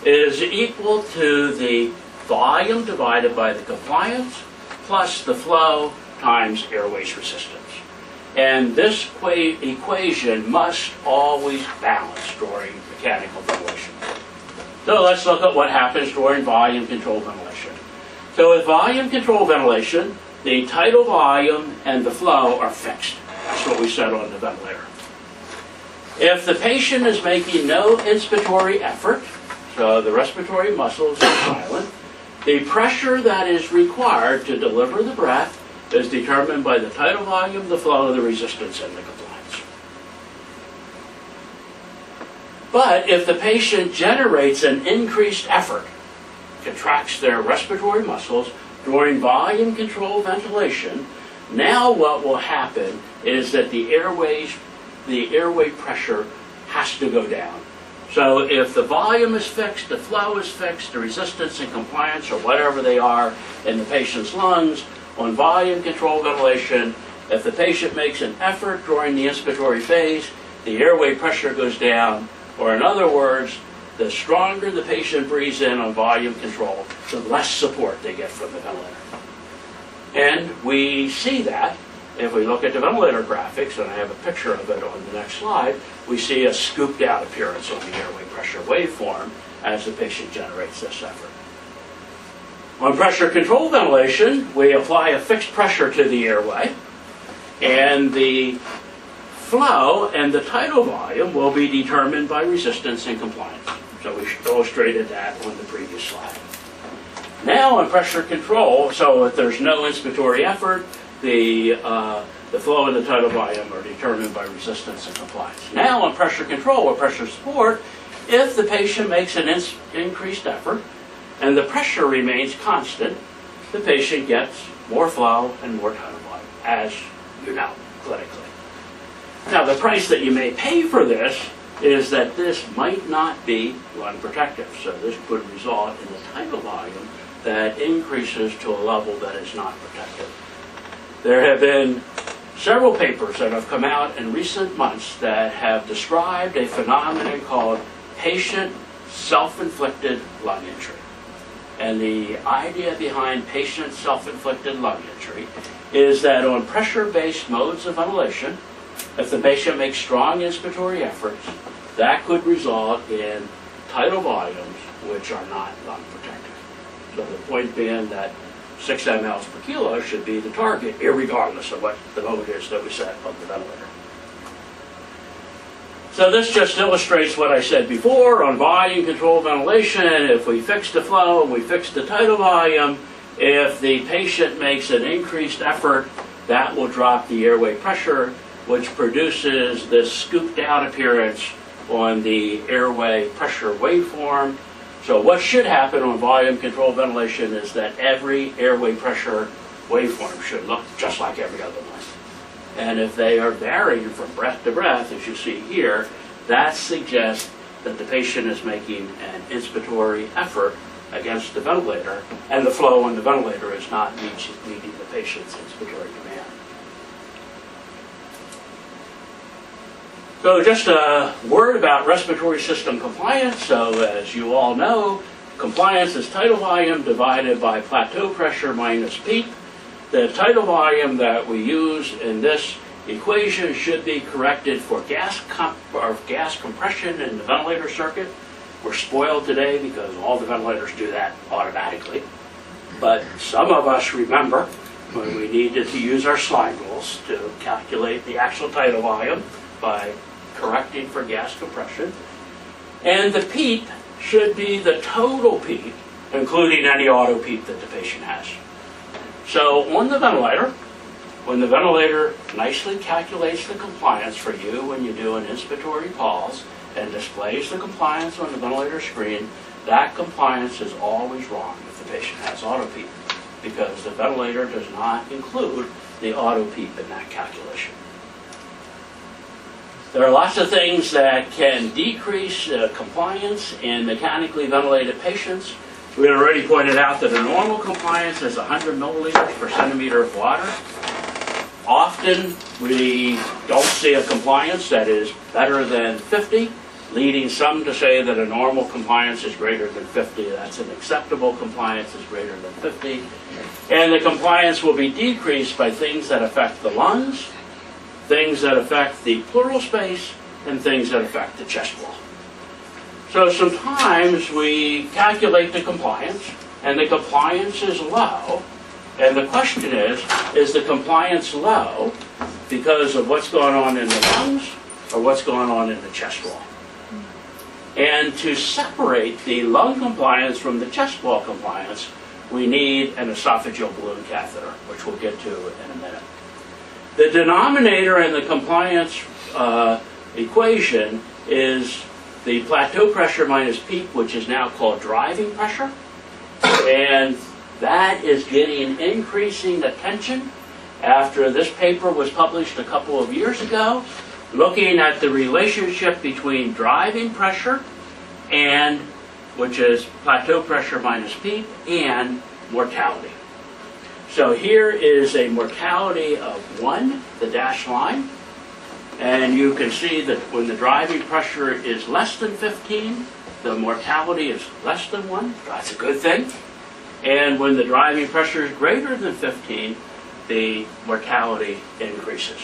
Speaker 1: is equal to the volume divided by the compliance plus the flow times airway's resistance. And this equation must always balance during mechanical ventilation. So let's look at what happens during volume controlled ventilation. So with volume controlled ventilation, the tidal volume and the flow are fixed. That's what we said on the ventilator. If the patient is making no inspiratory effort, so the respiratory muscles are silent, the pressure that is required to deliver the breath is determined by the tidal volume, the flow, the resistance, and the compliance. But if the patient generates an increased effort, contracts their respiratory muscles during volume controlled ventilation, now what will happen is that the airway pressure has to go down. So if the volume is fixed, the flow is fixed, the resistance and compliance, or whatever they are in the patient's lungs, on volume controlled ventilation, if the patient makes an effort during the inspiratory phase, the airway pressure goes down, or in other words, the stronger the patient breathes in on volume control, the less support they get from the ventilator. And we see that if we look at the ventilator graphics, and I have a picture of it on the next slide, we see a scooped out appearance on the airway pressure waveform as the patient generates this effort. On pressure control ventilation, we apply a fixed pressure to the airway, and the flow and the tidal volume will be determined by resistance and compliance. So we illustrated that on the previous slide. Now on pressure control, so if there's no inspiratory effort, the flow and the tidal volume are determined by resistance and compliance. Now on pressure control or pressure support, if the patient makes an increased effort and the pressure remains constant, the patient gets more flow and more tidal volume, as you know, clinically. Now the price that you may pay for this is that this might not be lung protective. So this could result in a tidal volume that increases to a level that is not protective. There have been several papers that have come out in recent months that have described a phenomenon called patient self-inflicted lung injury. And the idea behind patient self-inflicted lung injury is that on pressure-based modes of ventilation, if the patient makes strong inspiratory efforts, that could result in tidal volumes which are not lung protective. So the point being that 6 mLs per kilo should be the target, irregardless of what the mode is that we set on the ventilator. So this just illustrates what I said before on volume control ventilation. If we fix the flow, we fix the tidal volume. If the patient makes an increased effort, that will drop the airway pressure, which produces this scooped out appearance on the airway pressure waveform. So what should happen on volume control ventilation is that every airway pressure waveform should look just like every other one. And if they are varying from breath to breath, as you see here, that suggests that the patient is making an inspiratory effort against the ventilator, and the flow on the ventilator is not meeting the patient's inspiratory demand. So just a word about respiratory system compliance. So as you all know, compliance is tidal volume divided by plateau pressure minus PEEP. The tidal volume that we use in this equation should be corrected for gas compression in the ventilator circuit. We're spoiled today because all the ventilators do that automatically. But some of us remember when we needed to use our slide rules to calculate the actual tidal volume by correcting for gas compression. And the PEEP should be the total PEEP, including any auto PEEP that the patient has. So on the ventilator, when the ventilator nicely calculates the compliance for you when you do an inspiratory pulse and displays the compliance on the ventilator screen, that compliance is always wrong if the patient has auto PEEP, because the ventilator does not include the auto PEEP in that calculation. There are lots of things that can decrease compliance in mechanically ventilated patients. We had already pointed out that a normal compliance is 100 milliliters per centimeter of water. Often we don't see a compliance that is better than 50, leading some to say that a normal compliance is greater than 50. That's an acceptable compliance is greater than 50. And the compliance will be decreased by things that affect the lungs, things that affect the pleural space, and things that affect the chest wall. So sometimes we calculate the compliance, and the compliance is low, and the question is the compliance low because of what's going on in the lungs or what's going on in the chest wall? And to separate the lung compliance from the chest wall compliance, we need an esophageal balloon catheter, which we'll get to in a minute. The denominator in the compliance equation is the plateau pressure minus PEEP, which is now called driving pressure. And that is getting increasing attention after this paper was published a couple of years ago, looking at the relationship between driving pressure and, which is plateau pressure minus PEEP, and mortality. So here is a mortality of 1, the dashed line, and you can see that when the driving pressure is less than 15, the mortality is less than 1. That's a good thing. And when the driving pressure is greater than 15, the mortality increases.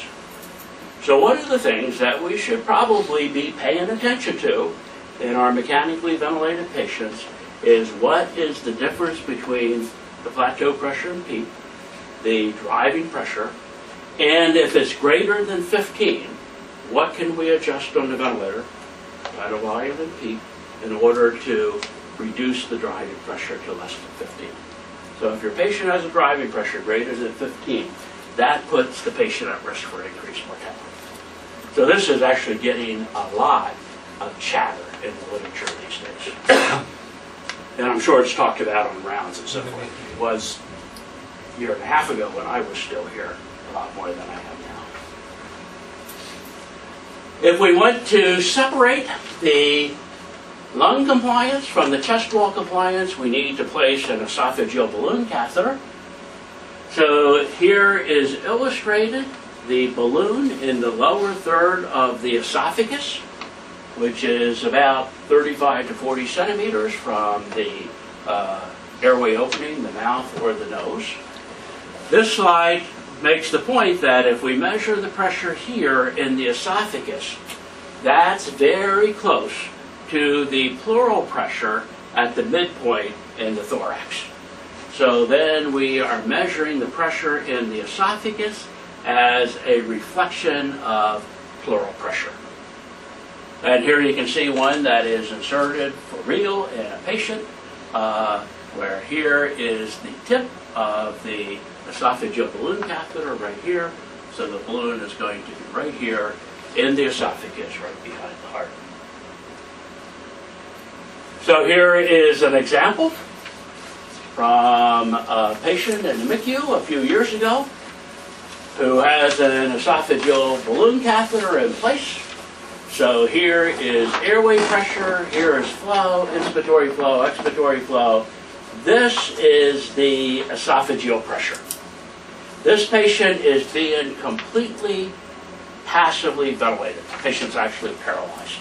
Speaker 1: So one of the things that we should probably be paying attention to in our mechanically ventilated patients is what is the difference between the plateau pressure and PEEP, the driving pressure, and if it's greater than 15, what can we adjust on the ventilator, tidal volume and PEEP, in order to reduce the driving pressure to less than 15. So if your patient has a driving pressure greater than 15, that puts the patient at risk for increased mortality. So this is actually getting a lot of chatter in the literature these days. And I'm sure it's talked about on rounds and so forth. It was a year and a half ago when I was still here, a lot more than I am now. If we want to separate the lung compliance from the chest wall compliance, we need to place an esophageal balloon catheter. So here is illustrated the balloon in the lower third of the esophagus, which is about 35 to 40 centimeters from the airway opening, the mouth or the nose. This slide makes the point that if we measure the pressure here in the esophagus, that's very close to the pleural pressure at the midpoint in the thorax. So then we are measuring the pressure in the esophagus as a reflection of pleural pressure. And here you can see one that is inserted for real in a patient, where here is the tip of the esophageal balloon catheter right here. So the balloon is going to be right here in the esophagus, right behind the heart. So here is an example from a patient in the MICU a few years ago who has an esophageal balloon catheter in place. So here is airway pressure, here is flow, inspiratory flow, expiratory flow, This is the esophageal pressure. This patient is being completely passively ventilated. The patient's actually paralyzed.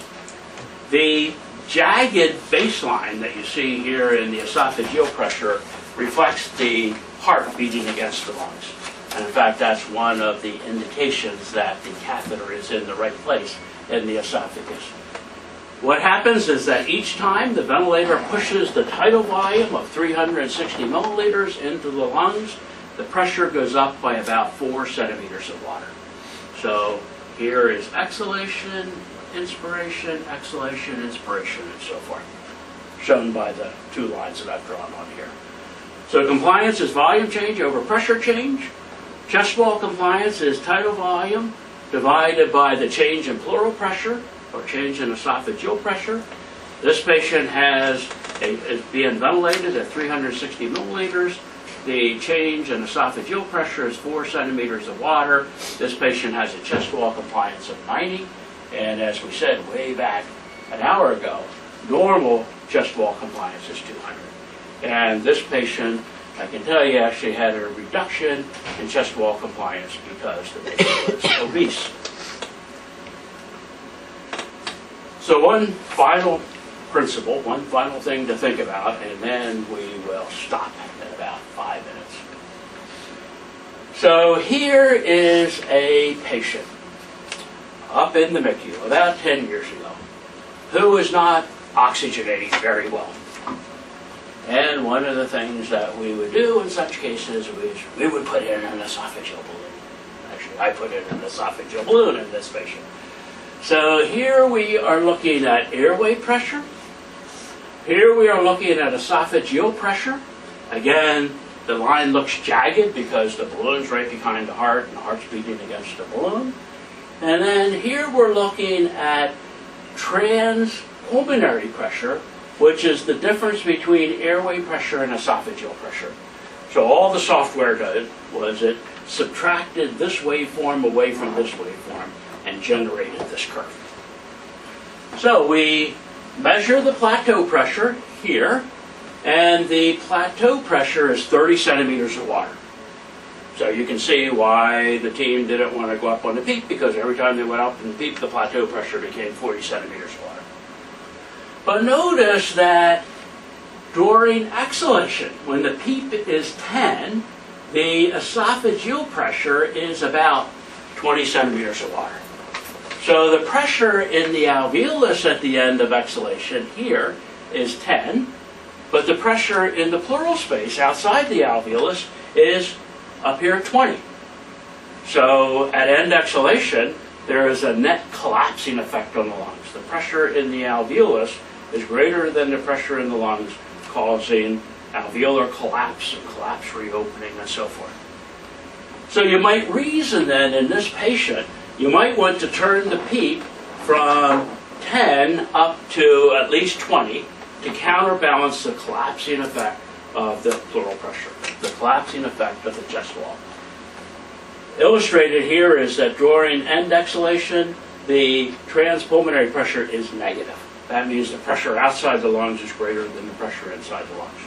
Speaker 1: The jagged baseline that you see here in the esophageal pressure reflects the heart beating against the lungs. And in fact, that's one of the indications that the catheter is in the right place in the esophagus. What happens is that each time the ventilator pushes the tidal volume of 360 milliliters into the lungs, the pressure goes up by about 4 centimeters of water. So here is exhalation, inspiration, exhalation, inspiration, and so forth, shown by the 2 lines that I've drawn on here. So compliance is volume change over pressure change. Chest wall compliance is tidal volume divided by the change in pleural pressure, or change in esophageal pressure. This patient is being ventilated at 360 milliliters. The change in esophageal pressure is 4 centimeters of water. This patient has a chest wall compliance of 90. And as we said way back an hour ago, normal chest wall compliance is 200. And this patient, I can tell you, actually had a reduction in chest wall compliance because the patient was obese. So one final principle, one final thing to think about, and then we will stop in about 5 minutes. So here is a patient up in the MICU about 10 years ago who was not oxygenating very well. And one of the things that we would do in such cases was we would put in an esophageal balloon. Actually, I put in an esophageal balloon in this patient. So here we are looking at airway pressure. Here we are looking at esophageal pressure. Again, the line looks jagged because the balloon's right behind the heart and the heart's beating against the balloon. And then here we're looking at transpulmonary pressure, which is the difference between airway pressure and esophageal pressure. So all the software did was it subtracted this waveform away from this waveform and generated this curve. So we measure the plateau pressure here, and the plateau pressure is 30 centimeters of water. So you can see why the team didn't want to go up on the peak, because every time they went up on the peak, the plateau pressure became 40 centimeters of water. But notice that during exhalation, when the PEEP is 10, the esophageal pressure is about 20 centimeters of water. So the pressure in the alveolus at the end of exhalation here is 10, but the pressure in the pleural space outside the alveolus is up here at 20. So at end exhalation, there is a net collapsing effect on the lungs. The pressure in the alveolus is greater than the pressure in the lungs, causing alveolar collapse and collapse reopening and so forth. So you might reason then in this patient, you might want to turn the PEEP from 10 up to at least 20 to counterbalance the collapsing effect of the pleural pressure, the collapsing effect of the chest wall. Illustrated here is that during end exhalation, the transpulmonary pressure is negative. That means the pressure outside the lungs is greater than the pressure inside the lungs.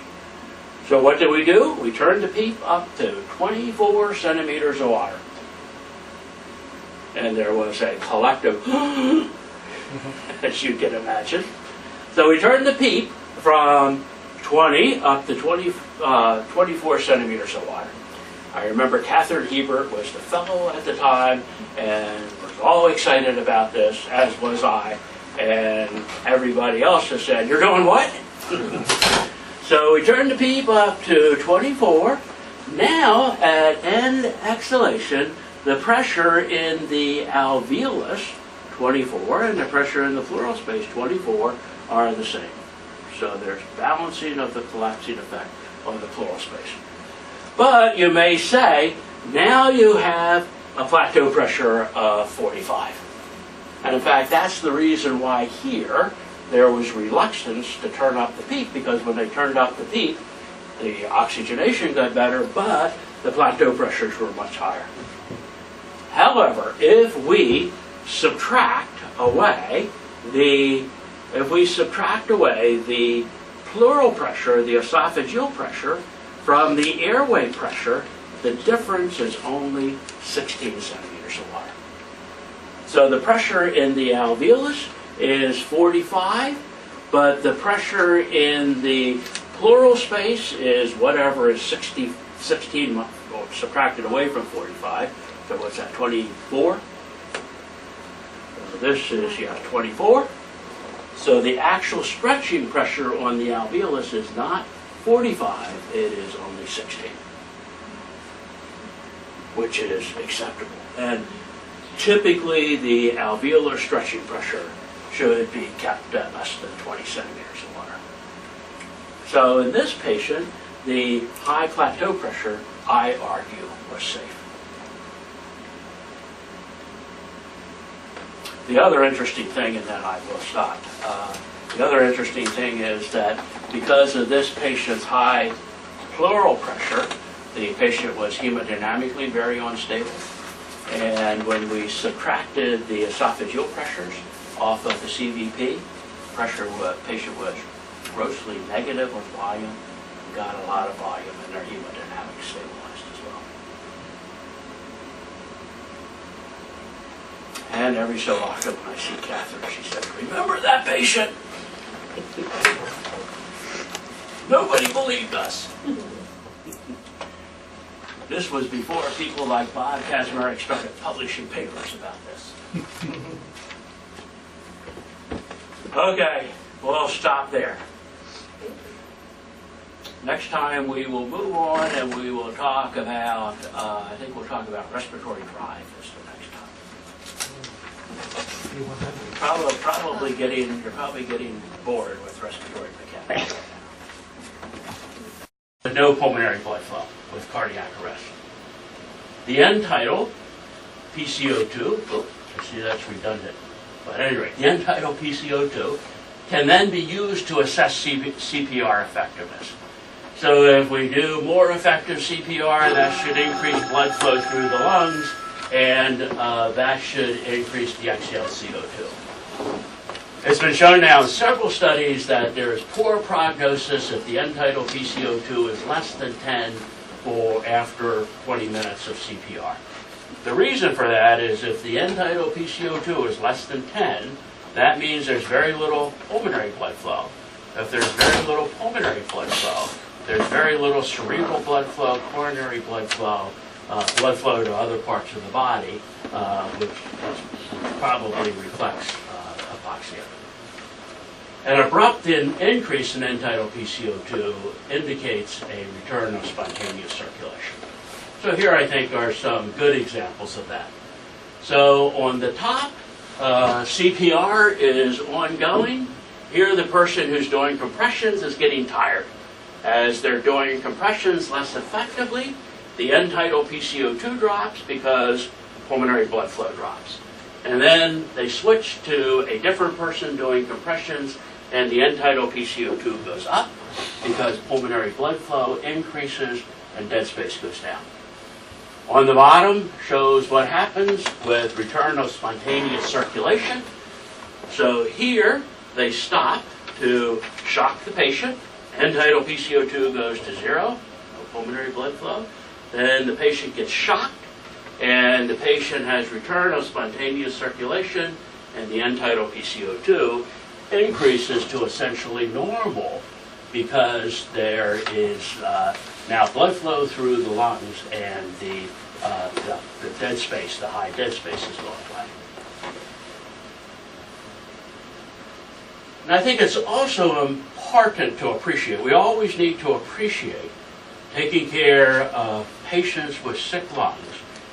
Speaker 1: So what do? We turn the PEEP up to 24 centimeters of water. And there was a collective, as you can imagine. So we turned the PEEP from 20 up to 24 centimeters of water. I remember Catherine Hebert was the fellow at the time and was all excited about this, as was I. And everybody else has said, "You're doing what?" So we turned the PEEP up to 24. Now, at end exhalation, the pressure in the alveolus, 24, and the pressure in the pleural space, 24, are the same. So there's balancing of the collapsing effect on the pleural space. But you may say, now you have a plateau pressure of 45. And in fact, that's the reason why here there was reluctance to turn up the PEEP, because when they turned up the PEEP, the oxygenation got better, but the plateau pressures were much higher. However, if we subtract away the pleural pressure, the esophageal pressure, from the airway pressure, the difference is only 16 centimeters of water. So the pressure in the alveolus is 45, but the pressure in the pleural space is whatever is 16 subtracted away from 45. So what's that, 24? So this is, 24. So the actual stretching pressure on the alveolus is not 45, it is only 16, which is acceptable. And typically the alveolar stretching pressure should be kept at less than 20 centimeters of water. So in this patient, the high plateau pressure, I argue, was safe. The other interesting thing, and then I will stop, the other interesting thing is that because of this patient's high pleural pressure, the patient was hemodynamically very unstable. And when we subtracted the esophageal pressures off of the CVP, patient was grossly negative on volume, got a lot of volume, and their hemodynamics stabilized as well. And every so often when I see Catherine, she said, "Remember that patient?" Nobody believed us. This was before people like Bob Kazmarek started publishing papers about this. Okay, we'll stop there. Next time we will move on and we will talk about, I think we'll talk about respiratory drive is the next time. You're probably getting bored with respiratory mechanics. No pulmonary blood flow with cardiac arrest. The end tidal, PCO2, I see that's redundant, but at any rate, the end tidal PCO2 can then be used to assess CPR effectiveness. So if we do more effective CPR, that should increase blood flow through the lungs, and that should increase the exhaled CO2. It's been shown now in several studies that there is poor prognosis if the end tidal PCO2 is less than 10 after 20 minutes of CPR. The reason for that is if the end tidal PCO2 is less than 10, that means there's very little pulmonary blood flow. If there's very little pulmonary blood flow, there's very little cerebral blood flow, coronary blood flow to other parts of the body, which probably reflects hypoxia. An abrupt increase in end tidal PCO2 indicates a return of spontaneous circulation. So here I think are some good examples of that. So on the top, CPR is ongoing. Here the person who's doing compressions is getting tired. As they're doing compressions less effectively, the end tidal PCO2 drops because pulmonary blood flow drops. And then they switch to a different person doing compressions, and the end tidal PCO2 goes up because pulmonary blood flow increases and dead space goes down. On the bottom shows what happens with return of spontaneous circulation. So here they stop to shock the patient. End tidal PCO2 goes to 0, no pulmonary blood flow. Then the patient gets shocked, and the patient has return of spontaneous circulation, and the end tidal PCO2 increases to essentially normal because there is now blood flow through the lungs, and the dead space, the high dead space is going away. And I think it's also important to appreciate, we always need to appreciate taking care of patients with sick lungs,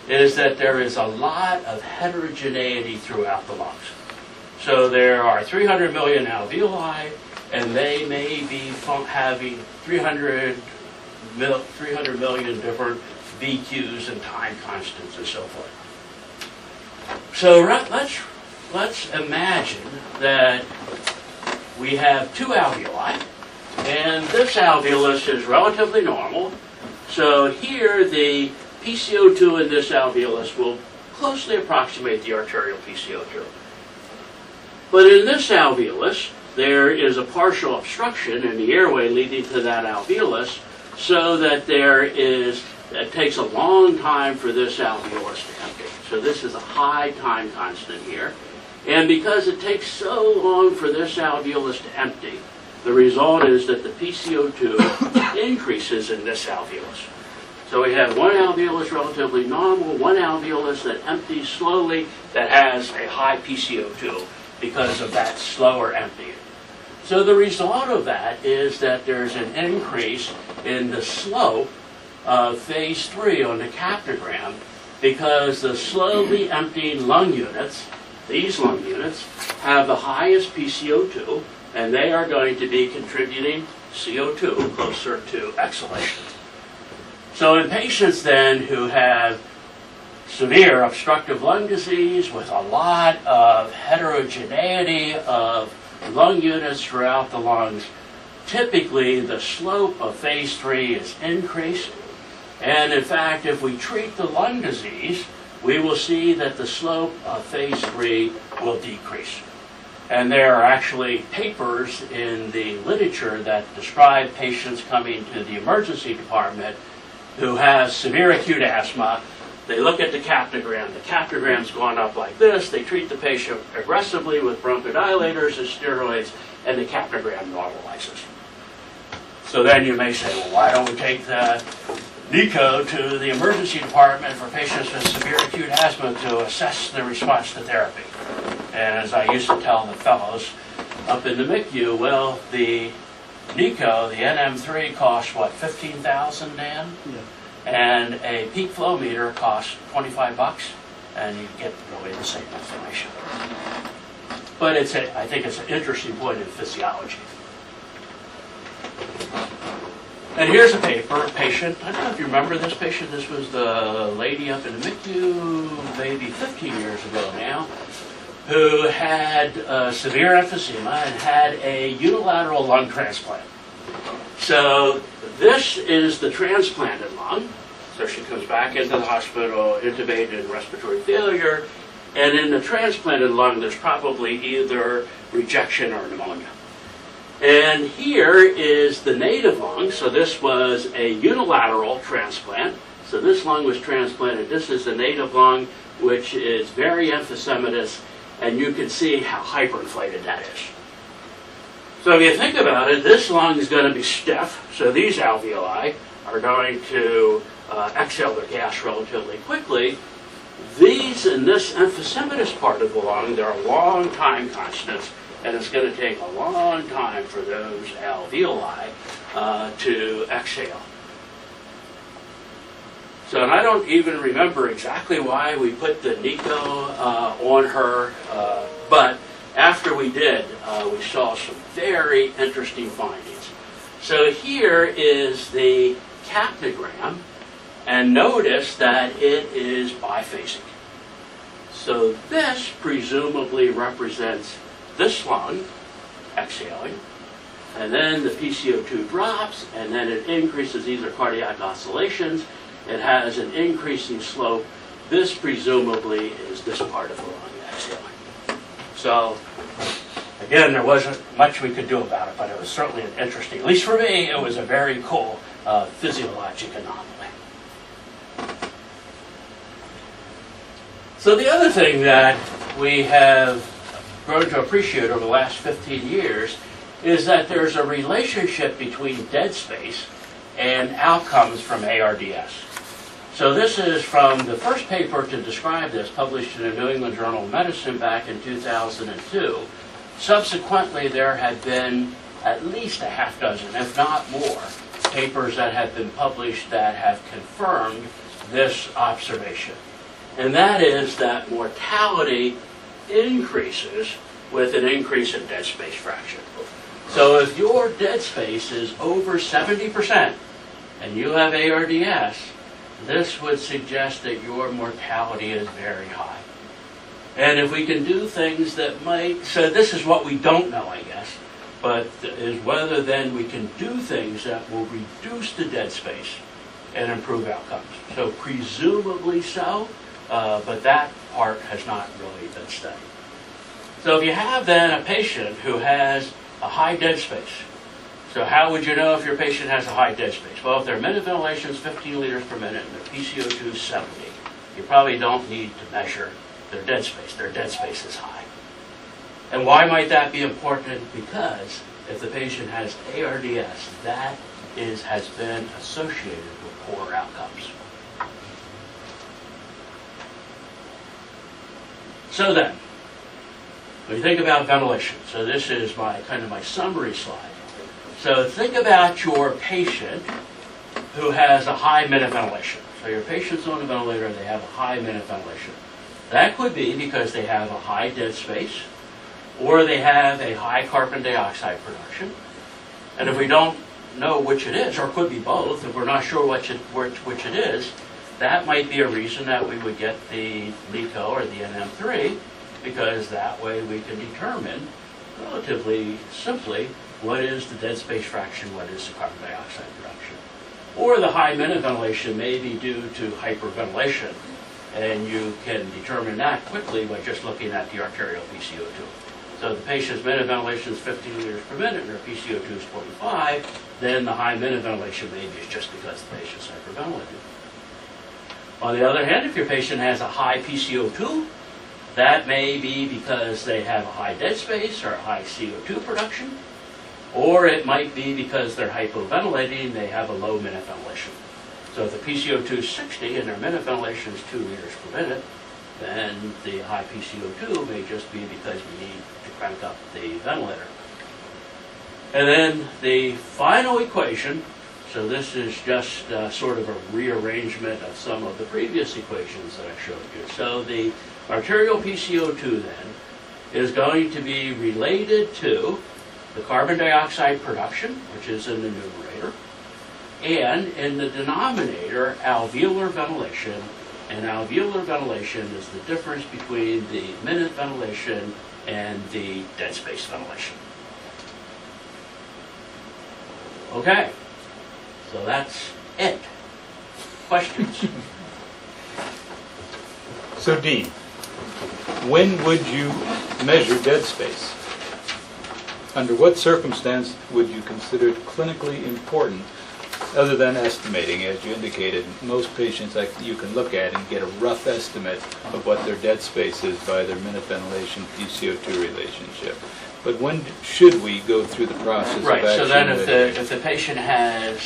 Speaker 1: is that there is a lot of heterogeneity throughout the lungs. So there are 300 million alveoli, and they may be having 300 million different VQs and time constants and so forth. So let's imagine that we have two alveoli, and this alveolus is relatively normal. So here the PCO2 in this alveolus will closely approximate the arterial PCO2. But in this alveolus, there is a partial obstruction in the airway leading to that alveolus, so that it takes a long time for this alveolus to empty. So this is a high time constant here. And because it takes so long for this alveolus to empty, the result is that the PCO2 increases in this alveolus. So we have one alveolus relatively normal, one alveolus that empties slowly that has a high PCO2 because of that slower emptying. So the result of that is that there's an increase in the slope of phase 3 on the capnogram, because the slowly emptying lung units, these lung units, have the highest PCO2, and they are going to be contributing CO2 closer to exhalation. So in patients then who have severe obstructive lung disease with a lot of heterogeneity of lung units throughout the lungs, typically the slope of phase 3 is increased. And in fact, if we treat the lung disease, we will see that the slope of phase 3 will decrease. And there are actually papers in the literature that describe patients coming to the emergency department who have severe acute asthma. They look at the capnogram. The capnogram's gone up like this. They treat the patient aggressively with bronchodilators and steroids, and the capnogram normalizes. So then you may say, well, why don't we take the NICO to the emergency department for patients with severe acute asthma to assess the response to therapy? And as I used to tell the fellows up in the MICU, well, the NICO, the NM3, costs what, $15,000, Dan?
Speaker 2: Yeah.
Speaker 1: And a peak flow meter costs $25, and you get really the same information. But I think it's an interesting point in physiology. And here's a patient. I don't know if you remember this patient. This was the lady up in the MICU maybe 15 years ago now, who had severe emphysema and had a unilateral lung transplant. So this is the transplanted lung. So she comes back into the hospital, intubated and respiratory failure. And in the transplanted lung, there's probably either rejection or pneumonia. And here is the native lung. So this was a unilateral transplant. So this lung was transplanted. This is the native lung, which is very emphysematous, and you can see how hyperinflated that is. So if you think about it, this lung is going to be stiff. So these alveoli are going to exhale their gas relatively quickly. These in this emphysematous part of the lung, there are long time constants, and it's going to take a long time for those alveoli to exhale. So, and I don't even remember exactly why we put the NICO on her, but after we did, we saw some very interesting findings. So here is the capnogram, and notice that it is biphasic. So this presumably represents this lung exhaling, and then the PCO2 drops, and then it increases. These are cardiac oscillations. It has an increasing slope. This presumably is this part of the lung exhaling. So again, there wasn't much we could do about it, but it was certainly an interesting, at least for me, it was a very cool physiologic anomaly. So the other thing that we have grown to appreciate over the last 15 years is that there's a relationship between dead space and outcomes from ARDS. So this is from the first paper to describe this, published in the New England Journal of Medicine back in 2002. Subsequently, there have been at least a half dozen, if not more, papers that have been published that have confirmed this observation. And that is that mortality increases with an increase in dead space fraction. So if your dead space is over 70% and you have ARDS, this would suggest that your mortality is very high. And if we can do things that might, so this is what we don't know, I guess, but is whether then we can do things that will reduce the dead space and improve outcomes. So presumably so, but that part has not really been studied. So if you have then a patient who has a high dead space. So how would you know if your patient has a high dead space? Well, if their minute ventilation is 15 liters per minute and their PCO2 is 70, you probably don't need to measure their dead space. Their dead space is high. And why might that be important? Because if the patient has ARDS, that has been associated with poor outcomes. So then, when you think about ventilation, so this is my kind of my summary slide. So think about your patient who has a high minute ventilation. So your patient's on a ventilator, they have a high minute ventilation. That could be because they have a high dead space, or they have a high carbon dioxide production. And if we don't know which it is, or it could be both, if we're not sure which it is, that might be a reason that we would get the LECO or the NM3, because that way we can determine relatively simply what is the dead space fraction, what is the carbon dioxide production. Or the high minute ventilation may be due to hyperventilation, and you can determine that quickly by just looking at the arterial PCO2. So if the patient's minute ventilation is 15 liters per minute and their PCO2 is 45, then the high minute ventilation maybe is just because the patient's hyperventilated. On the other hand, if your patient has a high PCO2, that may be because they have a high dead space or a high CO2 production, or it might be because they're hypoventilating, they have a low minute ventilation. So if the PCO2 is 60 and their minute ventilation is 2 liters per minute, then the high PCO2 may just be because we need to crank up the ventilator. And then the final equation, so this is just sort of a rearrangement of some of the previous equations that I showed you. So the arterial PCO2 then is going to be related to the carbon dioxide production, which is in the numerator, and in the denominator, alveolar ventilation. And alveolar ventilation is the difference between the minute ventilation and the dead space ventilation. Okay, so that's it. Questions?
Speaker 2: So Dean, when would you measure dead space? Under what circumstance would you consider it clinically important, other than estimating? As you indicated, most patients you can look at and get a rough estimate of what their dead space is by their minute ventilation PCO2 relationship. But when should we go through the process
Speaker 1: Right,
Speaker 2: of actually
Speaker 1: so then
Speaker 2: measuring?
Speaker 1: if the patient has,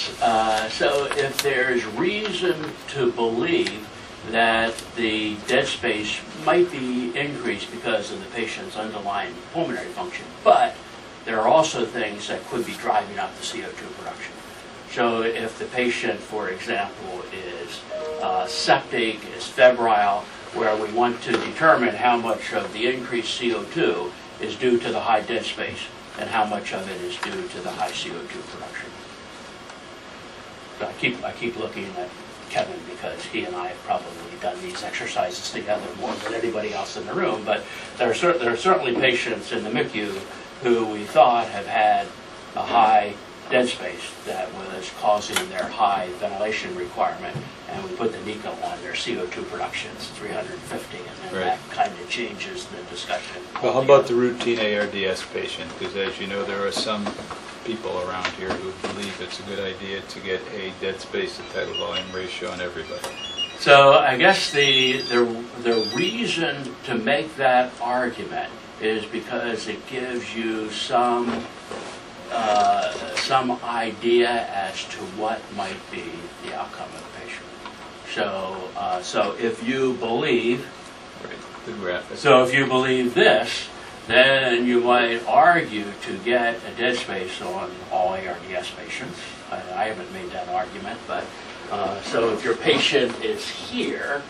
Speaker 1: so if there's reason to believe that the dead space might be increased because of the patient's underlying pulmonary function, but there are also things that could be driving up the CO2 production. So if the patient, for example, is septic, is febrile, where we want to determine how much of the increased CO2 is due to the high dead space and how much of it is due to the high CO2 production. So I keep looking at Kevin because he and I have probably done these exercises together more than anybody else in the room, but there are certainly patients in the MICU who we thought have had a high dead space that was causing their high ventilation requirement, and we put the NICO on their CO2 productions, 350, and then
Speaker 2: Right.
Speaker 1: that kind of changes the discussion.
Speaker 2: Well, how about the routine ARDS patient? Because as you know, there are some people around here who believe it's a good idea to get a dead space to tidal volume ratio on everybody.
Speaker 1: So I guess the reason to make that argument is because it gives you some idea as to what might be the outcome of the patient. So if you believe,
Speaker 2: Right. The graphic.
Speaker 1: so if you believe this, then you might argue to get a dead space on all ARDS patients. I haven't made that argument, but so if your patient is here,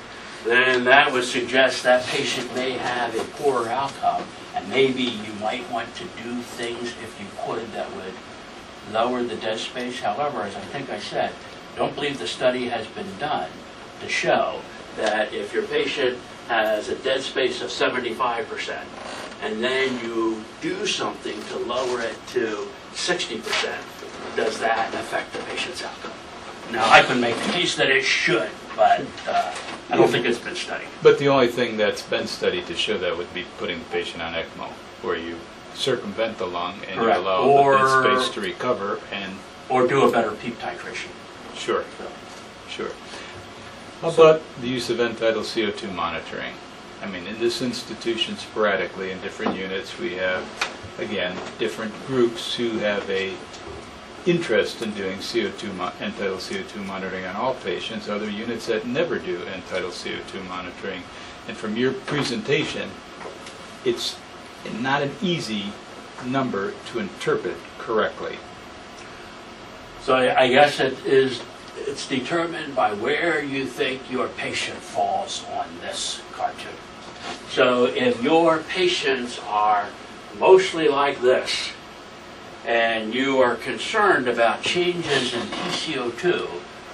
Speaker 1: then that would suggest that patient may have a poorer outcome, and maybe you might want to do things if you could that would lower the dead space. However, as I think I said, don't believe the study has been done to show that if your patient has a dead space of 75%, and then you do something to lower it to 60%, does that affect the patient's outcome? Now, I can make the case that it should, but I don't think it's been studied.
Speaker 2: But the only thing that's been studied to show that would be putting the patient on ECMO, where you circumvent the lung and you
Speaker 1: Correct.
Speaker 2: allow
Speaker 1: Or-
Speaker 2: the dead space to recover and,
Speaker 1: Or do a better PEEP titration.
Speaker 2: sure,
Speaker 1: So,
Speaker 2: sure. How about the use of end-tidal CO2 monitoring? I mean, in this institution, sporadically, in different units, we have, again, different groups who have a interest in doing end-tidal CO2 monitoring on all patients, other units that never do end-tidal CO2 monitoring. And from your presentation, it's not an easy number to interpret correctly.
Speaker 1: So I guess it's determined by where you think your patient falls on this cartoon. So if your patients are mostly like this, and you are concerned about changes in PCO2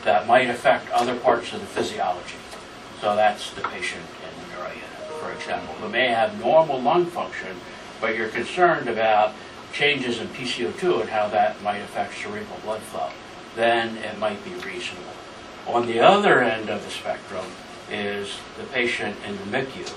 Speaker 1: that might affect other parts of the physiology. So that's the patient in the neuro unit, for example, who may have normal lung function, but you're concerned about changes in PCO2 and how that might affect cerebral blood flow. Then it might be reasonable. On the other end of the spectrum is the patient in the MICU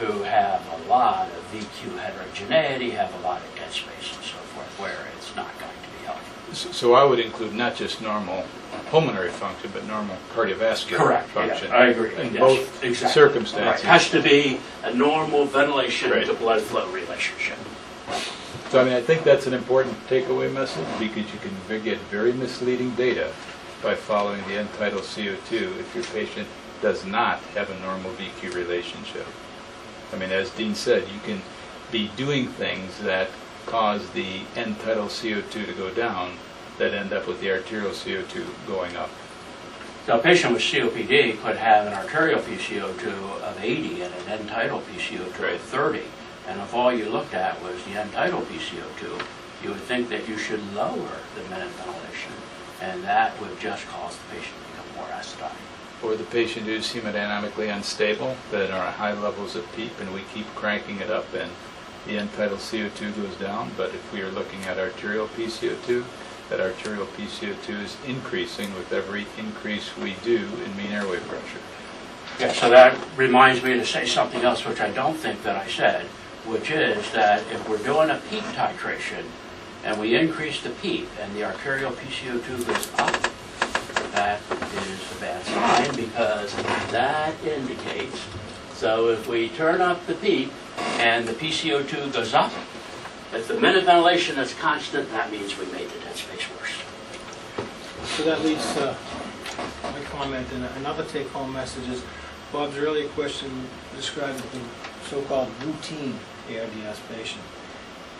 Speaker 1: who have a lot of VQ heterogeneity, have a lot of dead space and so forth, where it's not going to be helpful.
Speaker 2: So I would include not just normal pulmonary function, but normal cardiovascular
Speaker 1: Correct.
Speaker 2: function.
Speaker 1: Yeah, I agree.
Speaker 2: In
Speaker 1: Yes,
Speaker 2: both
Speaker 1: exactly.
Speaker 2: circumstances.
Speaker 1: Right. Has to be a normal ventilation
Speaker 2: Right.
Speaker 1: to blood flow relationship.
Speaker 2: So I mean, I think that's an important takeaway message because you can get very misleading data by following the end-tidal CO2 if your patient does not have a normal VQ relationship. I mean, as Dean said, you can be doing things that cause the end-tidal CO2 to go down that end up with the arterial CO2 going up.
Speaker 1: So a patient with COPD could have an arterial PCO2 of 80 and an end-tidal PCO2
Speaker 2: Right.
Speaker 1: of 30. And if all you looked at was the end-tidal PCO2, you would think that you should lower the minute ventilation, and that would just cause the patient to become more acidic.
Speaker 2: Or the patient who's hemodynamically unstable, that are at high levels of PEEP, and we keep cranking it up and the end-tidal CO2 goes down. But if we are looking at arterial PCO2, that arterial PCO2 is increasing with every increase we do in mean airway pressure.
Speaker 1: Yeah, so that reminds me to say something else which I don't think that I said, which is that if we're doing a PEEP titration and we increase the PEEP and the arterial PCO2 goes up, that is a bad sign because that indicates, so if we turn up the PEEP and the PCO2 goes up, if the minute ventilation is constant, that means we made the dead space worse.
Speaker 3: So that leads to my comment, and another take-home message is Bob's earlier question described the so-called routine ARDS patient.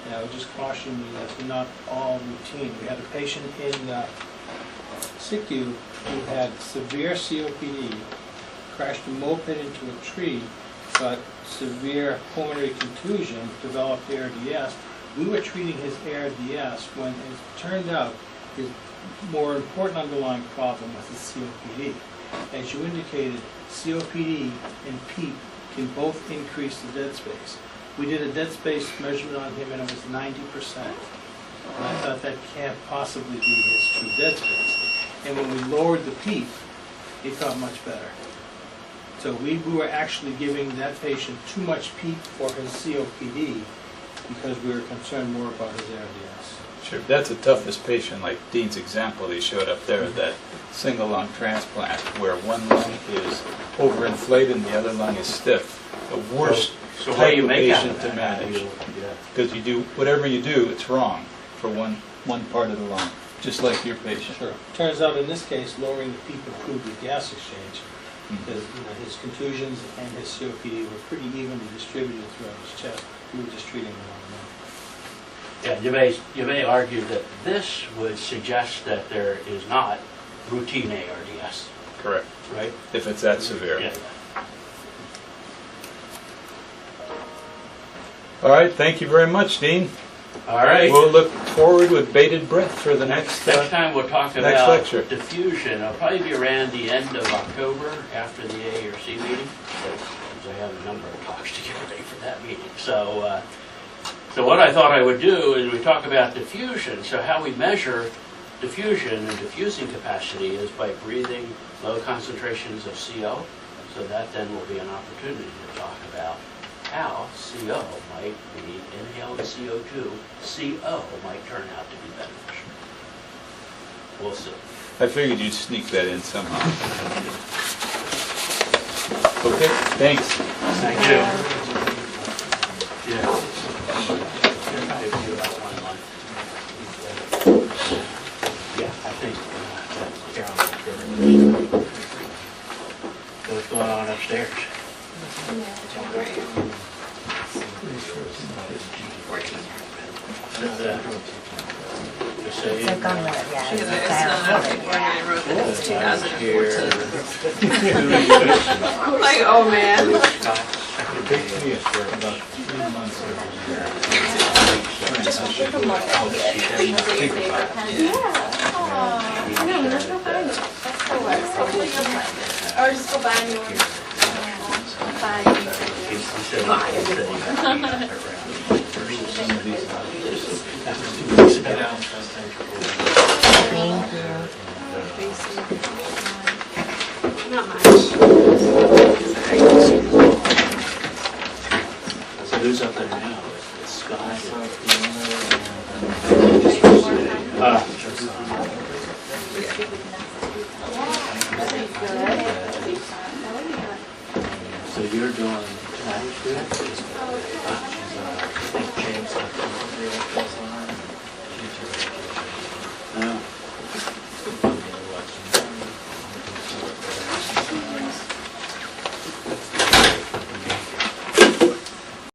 Speaker 3: And I would just caution you that they're not all routine. We had a patient in SICU who had severe COPD, crashed a moped into a tree, got severe pulmonary contusion, developed ARDS. We were treating his ARDS when it turned out his more important underlying problem was his COPD. As you indicated, COPD and PEEP can both increase the dead space. We did a dead space measurement on him and it was 90%. And I thought that can't possibly be his true dead space. And when we lowered the PEEP, it got much better. So we were actually giving that patient too much PEEP for his COPD because we were concerned more about his ARDS.
Speaker 2: Sure, that's the toughest patient, like Dean's example he showed up there, that single lung transplant where one lung is overinflated and the other lung is stiff. The worst
Speaker 1: So how do
Speaker 2: type
Speaker 1: you
Speaker 2: of
Speaker 1: make out
Speaker 2: patient
Speaker 1: of
Speaker 2: to
Speaker 1: that?
Speaker 2: manage.
Speaker 1: Yeah.
Speaker 2: Because you do, whatever you do, it's wrong for one part of the lung, just like your patient.
Speaker 3: Sure. Turns out in this case, lowering the PEEP improved the gas exchange because his contusions and his COPD were pretty evenly distributed throughout his chest. We were just treating him on one.
Speaker 1: Yeah, you may argue that this would suggest that there is not routine ARDS,
Speaker 2: Correct,
Speaker 1: right?
Speaker 2: if it's that severe.
Speaker 1: Yeah.
Speaker 2: All right, thank you very much, Dean.
Speaker 1: All right.
Speaker 2: We'll look forward with bated breath for the
Speaker 1: Next
Speaker 2: next
Speaker 1: time we'll talk
Speaker 2: next
Speaker 1: about
Speaker 2: lecture.
Speaker 1: diffusion. It'll probably be around the end of October after the A or C meeting. Because I have a number of talks to get ready for that meeting. So what I thought I would do is we talk about diffusion. So how we measure diffusion and diffusing capacity is by breathing low concentrations of CO. So that then will be an opportunity to talk about how CO might be inhaled CO2, CO might turn out to be beneficial. We'll see.
Speaker 2: I figured you'd sneak that in somehow. Okay, thanks.
Speaker 1: Thank you. Yeah. Give you about 1 month. Yeah, I think Carolyn. What's going on upstairs? Just say,
Speaker 4: They've gone with it, yeah.
Speaker 5: It's
Speaker 4: It's
Speaker 5: it's 2014.
Speaker 1: here.
Speaker 5: I'm like, oh man.
Speaker 2: It takes me about 3 months
Speaker 5: No, let's go find it. Or just go buy a new one. Not much.
Speaker 1: So who's up there now? It's Scott. So you're doing tonight's